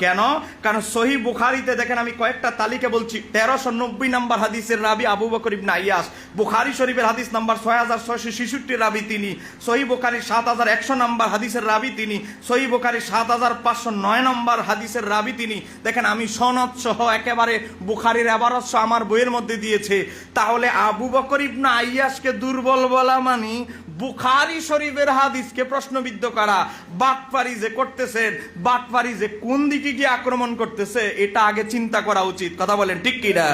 কেন? কারণ সহিহ বুখারীতে দেখেন, আমি কয়েকটা তালিকা বলছি, 1390 নম্বর হাদিসের রাবি আবু বকর ইবনে আইয়াস, বুখারী শরীফের হাদিস নাম্বার 6666 রাবি তিনি, সহিহ বুখারীর 7100 নম্বর হাদিসের রাবি তিনি, সহিহ বুখারীর 7509 নম্বর হাদিসের রাবি তিনি। দেখেন আমি সনদ সহ একেবারে বুখারীর ইবারত সহ আমার বইয়ের মধ্যে দিয়েছে। তাহলে আবু বকর ইবনে আইয়াসকে দুর্বল বলা মানে বুখারী শরীফের হাদিসকে প্রশ্নবিদ্ধ করা। বাটপারি যে করতেছেন, বাটপারি যে কোন দিকে গিয়ে আক্রমণ করতেছে, এটা আগে চিন্তা করা উচিত। কথা বলেন ঠিক কিনা?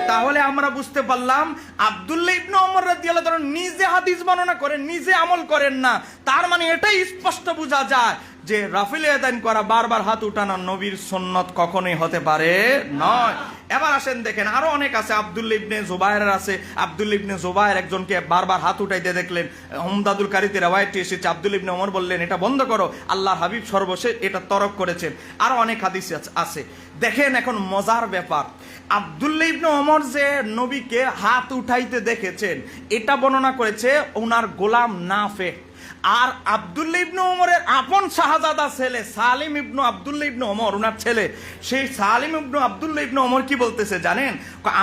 তাহলে আমরা বুঝতে পারলাম আব্দুল্লাহ ইবনে ওমর রাদিয়াল্লাহু তাআলা নিজে হাদিস বর্ণনা করেন, নিজে আমল করেন না। তার মানে এটাই স্পষ্ট বোঝা যায় যে রাফিল ইয়াদাইন করা, বারবার হাত উঠানো নবীর সুন্নত কখনোই হতে পারে নয়। এবার আসেন দেখেন, আরো অনেক আছে। আব্দুল্লাহ ইবনে জুবায়ের আছে, আব্দুল্লাহ ইবনে জুবায়ের একজনকে বারবার হাত উঠাইতে দেখলেন, উমদাতুল কারীতে রওয়ায়াতটি এসেছে, আব্দুল্লাহ ইবনে ওমর বললেন এটা বন্ধ করো, আল্লাহর হাবিব সর্বশেষ এটা তরক করেছেন। আরো অনেক হাদিস আছে। দেখেন এখন মজার ব্যাপার, আব্দুল্লাহ ইবনে ওমর যে নবীকে হাত উঠাইতে দেখেছেন, এটা বর্ণনা করেছে ওনার গোলাম নাফে। আর আব্দুল্লাহ ইবনে ওমরের আপন শাহজাদা ছেলে সালিম ইবনে আব্দুল্লাহ ইবনে ওমর, ওনার ছেলে, সেই সালিম ইবনে আব্দুল্লাহ ইবনে ওমর কি বলতেছে জানেন?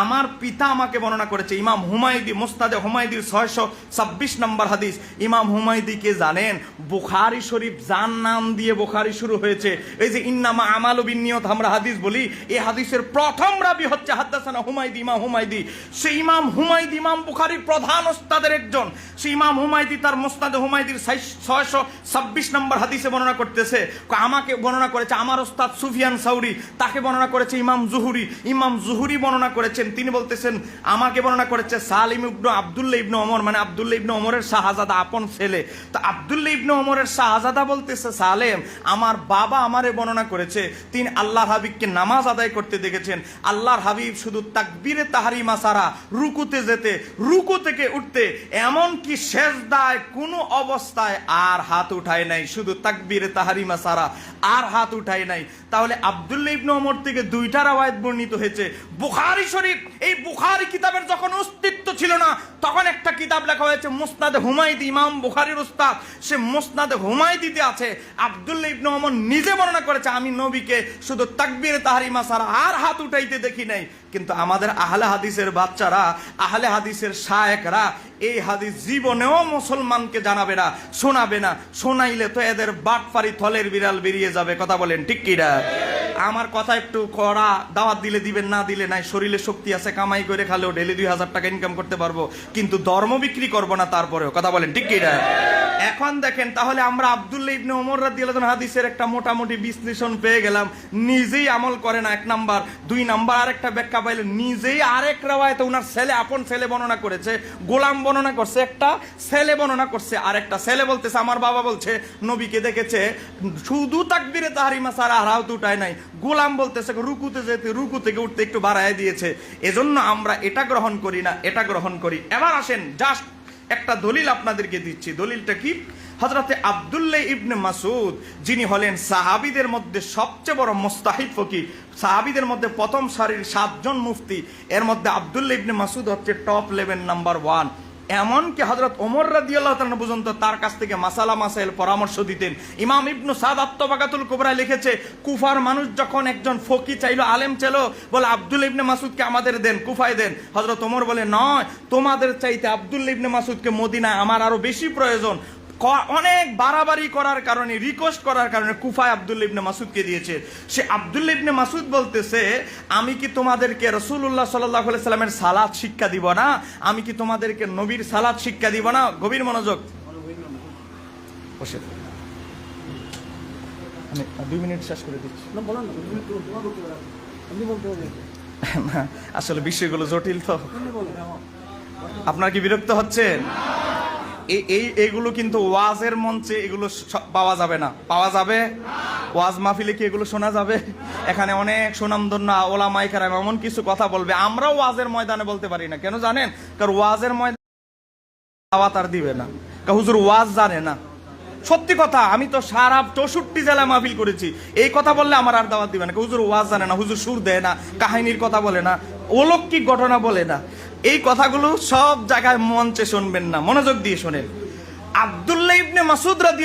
আমার পিতা আমাকে বর্ণনা করেছে। ইমাম হুমায়দি, মুস্তাদে হুমায়দির 626 নম্বর হাদিস। ইমাম হুমায়দি কে জানেন? বুখারী শরীফ যার নাম দিয়ে বুখারী শুরু হয়েছে, এই যে ইন্নামা আমালু বিন্নিয়াত আমরা হাদিস বলি, এই হাদিসের প্রথম রাবি হচ্ছে হাদাসানা হুমায়দি, ইমাম হুমায়দি। সেই ইমাম হুমায়দি ইমাম বুখারীর প্রধান ওস্তাদের একজন। সেই ইমাম হুমায়দি তার মুস্তাদে হুমায়দির 626 নম্বর হাদিসে বর্ণনা করতেছে, আমাকে বর্ণনা করেছে আমার ওস্তাদ সুফিয়ান সাউরি, তাকে বর্ণনা করেছে ইমাম জুহুরি। ইমাম জুহুরি বর্ণনা করেছেন, তিনি বলতেছেন আমাকে বর্ণনা করেছে সালিম ইবনে আব্দুল্লাহ ইবনে ওমর, মানে আব্দুল্লাহ ইবনে ওমরের শাহজাদা, আপন ছেলে। তো আব্দুল্লাহ ইবনে ওমরের শাহজাদা বলতেছে সালেম, আমার বাবা আমারে বর্ণনা করেছে, তিনি আল্লাহর হাবিবকে নামাজ আদায় করতে দেখেছেন। আল্লাহর হাবিব শুধু তাকবীরে তাহরিমা ছাড়া রুকুতে যেতে, রুকু থেকে উঠতে, এমন কি সেজদায় কোনো অবস্থা অবস্থায় আর হাত উঠায় নাই, শুধু তাকবীরে তাহরিমা সারা আর হাত উঠায় নাই। তাহলে আব্দুল্লাহ ইবনে ওমর থেকে দুইটা রাওয়ায়াত বর্ণিত হয়েছে। বুখারী শরীফ, এই বুখারী কিতাবের যখন অস্তিত্ব ছিল না, তখন একটা কিতাব লেখা হয়েছে মুসনাদে হুমায়দি, ইমাম বুখারীর উস্তাদ, সে মুসনাদে হুমায়দিতে আছে আব্দুল্লাহ ইবনে ওমর নিজে বর্ণনা করেছে, আমি নবীকে শুধু তাকবীরে তাহরিমা সারা আর হাত উঠাইতে দেখি নাই। কিন্তু আমাদের আহলে হাদিসের বাচ্চারা, আহলে হাদিসের শায়েখরা এই হাদিস জীবনেও মুসলমানকে জানাবে না, শোনাবে না। শোনাইলে তো এদের বাটপারি থলের বিড়াল বেরিয়ে যাবে। কথা বলেন ঠিক কি না? আমার কথা একটু কড়া, দাওয়াত দিলে দিবেন, না দিলে নাই। শরীরে শক্তি আছে, কামাই করে খালেও ডেলি 2000 টাকা ইনকাম করতে পারবো, কিন্তু ধর্ম বিক্রি করবো না তারপরেও। কথা বলেন ঠিক কি না? এখন দেখেন, তাহলে আমরা আব্দুল্লাহ ইবনে ওমর রাদিয়াল্লাহু আনহু হাদিসের একটা মোটামুটি বিশ্লেষণ পেয়ে গেলাম। নিজেই আমল করে না, 1 নাম্বার। 2 নাম্বার আরেকটা ব্যাখ্যা পাইলেন, নিজেই আরেক রাওয়ায়াতে ওনার ছেলে, আপন ছেলে বর্ণনা করেছে, গোলাম বর্ণনা করছে, একটা ছেলে বর্ণনা করছে, আরেকটা ছেলে বলতেছে আমার বাবা বলছে নবীকে দেখেছে শুধু তাকবীরে তাহরিমা ছাড়া আর হাত উঠায় নাই। গোলাম বলতেছে রুকুতে যেতে, রুকু থেকে উঠতে একটু বাড়ায় দিয়েছে। এজন্য আমরা এটা গ্রহণ করি না, এটা গ্রহণ করি। এবার আসেন, জাস্ট একটা দলিল আপনাদেরকে দিচ্ছি। দলিলটা কি? হযরতে আব্দুল্লাহ ইবনে মাসউদ, যিনি হলেন সাহাবীদের মধ্যে সবচেয়ে বড় মুস্তাহিদ ফকিহ, সাহাবীদের মধ্যে প্রথম সারির 7 জন মুফতি, এর মধ্যে আব্দুল্লাহ ইবনে মাসউদ হচ্ছে টপ 11 নাম্বার 1। এমনকি হযরত ওমর রাদিয়াল্লাহু তাআলা পর্যন্ত তার কাছ থেকে মাসালা মাসাইল পরামর্শ দিতেন। ইমাম ইবনু সাদ আত-তাবাকাতুল কুবরা লিখেছে, কুফার মানুষ যখন একজন ফকি চাইলো, আলেম চাইলো, বলে আব্দুল্লাহ ইবনে মাসউদকে আমাদের দেন, কুফায় দেন। হযরত ওমর বলে নয়, তোমাদের চাইতে আব্দুল্লাহ ইবনে মাসউদকে মদিনায় আমার আরো বেশি প্রয়োজন। অনেক বাড়াবাড়ি করার কারণে, রিকোয়েস্ট করার কারণে কুফায় আব্দুল্লাহ ইবনে মাসউদকে দিয়েছে। সে আব্দুল্লাহ ইবনে মাসউদ বলতেছে, আমি কি তোমাদেরকে রাসূলুল্লাহ সাল্লাল্লাহু আলাইহি সাল্লামের সালাত শিক্ষা দিব না? আমি কি তোমাদেরকে নবীর সালাত শিক্ষা দিব না? গভীর মনোযোগ। বসে আমি 2 মিনিট শেষ করে দিচ্ছি। আসলে বিষয়গুলো জটিল তো, আপনারা কি বিরক্ত হচ্ছেন? এইগুলো কিন্তু ওয়াজের মঞ্চে এগুলো পাওয়া যাবে না। পাওয়া যাবে ওয়াজ মাহফিলে কি এগুলো শোনা যাবে? এখানে অনেক সুনামধন্য ওলামায়ে কেরাম এমন কিছু কথা বলবে, আমরাও ওয়াজের ময়দানে বলতে পারি না। কেন জানেন? কারণ ওয়াজের ময়দানে দাওয়াত আর দিবে না, কারণ হুজুর ওয়াজ জানে না। সত্যি কথা, আমি তো সারা 64 জেলায় মাহফিল করেছি, এই কথা বললে আমার আর দাওয়াত দিবে না। হুজুর ওয়াজ জানে না, হুজুর সুর দেয় না, কাহিনীর কথা বলে না, অলৌকিক ঘটনা বলে না। এই কথাগুলো সব জায়গায় মঞ্চে শুনবেন না, মনোযোগ দিয়ে শোনেন। আব্দুল্লাহ ইবনে মাসউদ রাদিয়াল্লাহু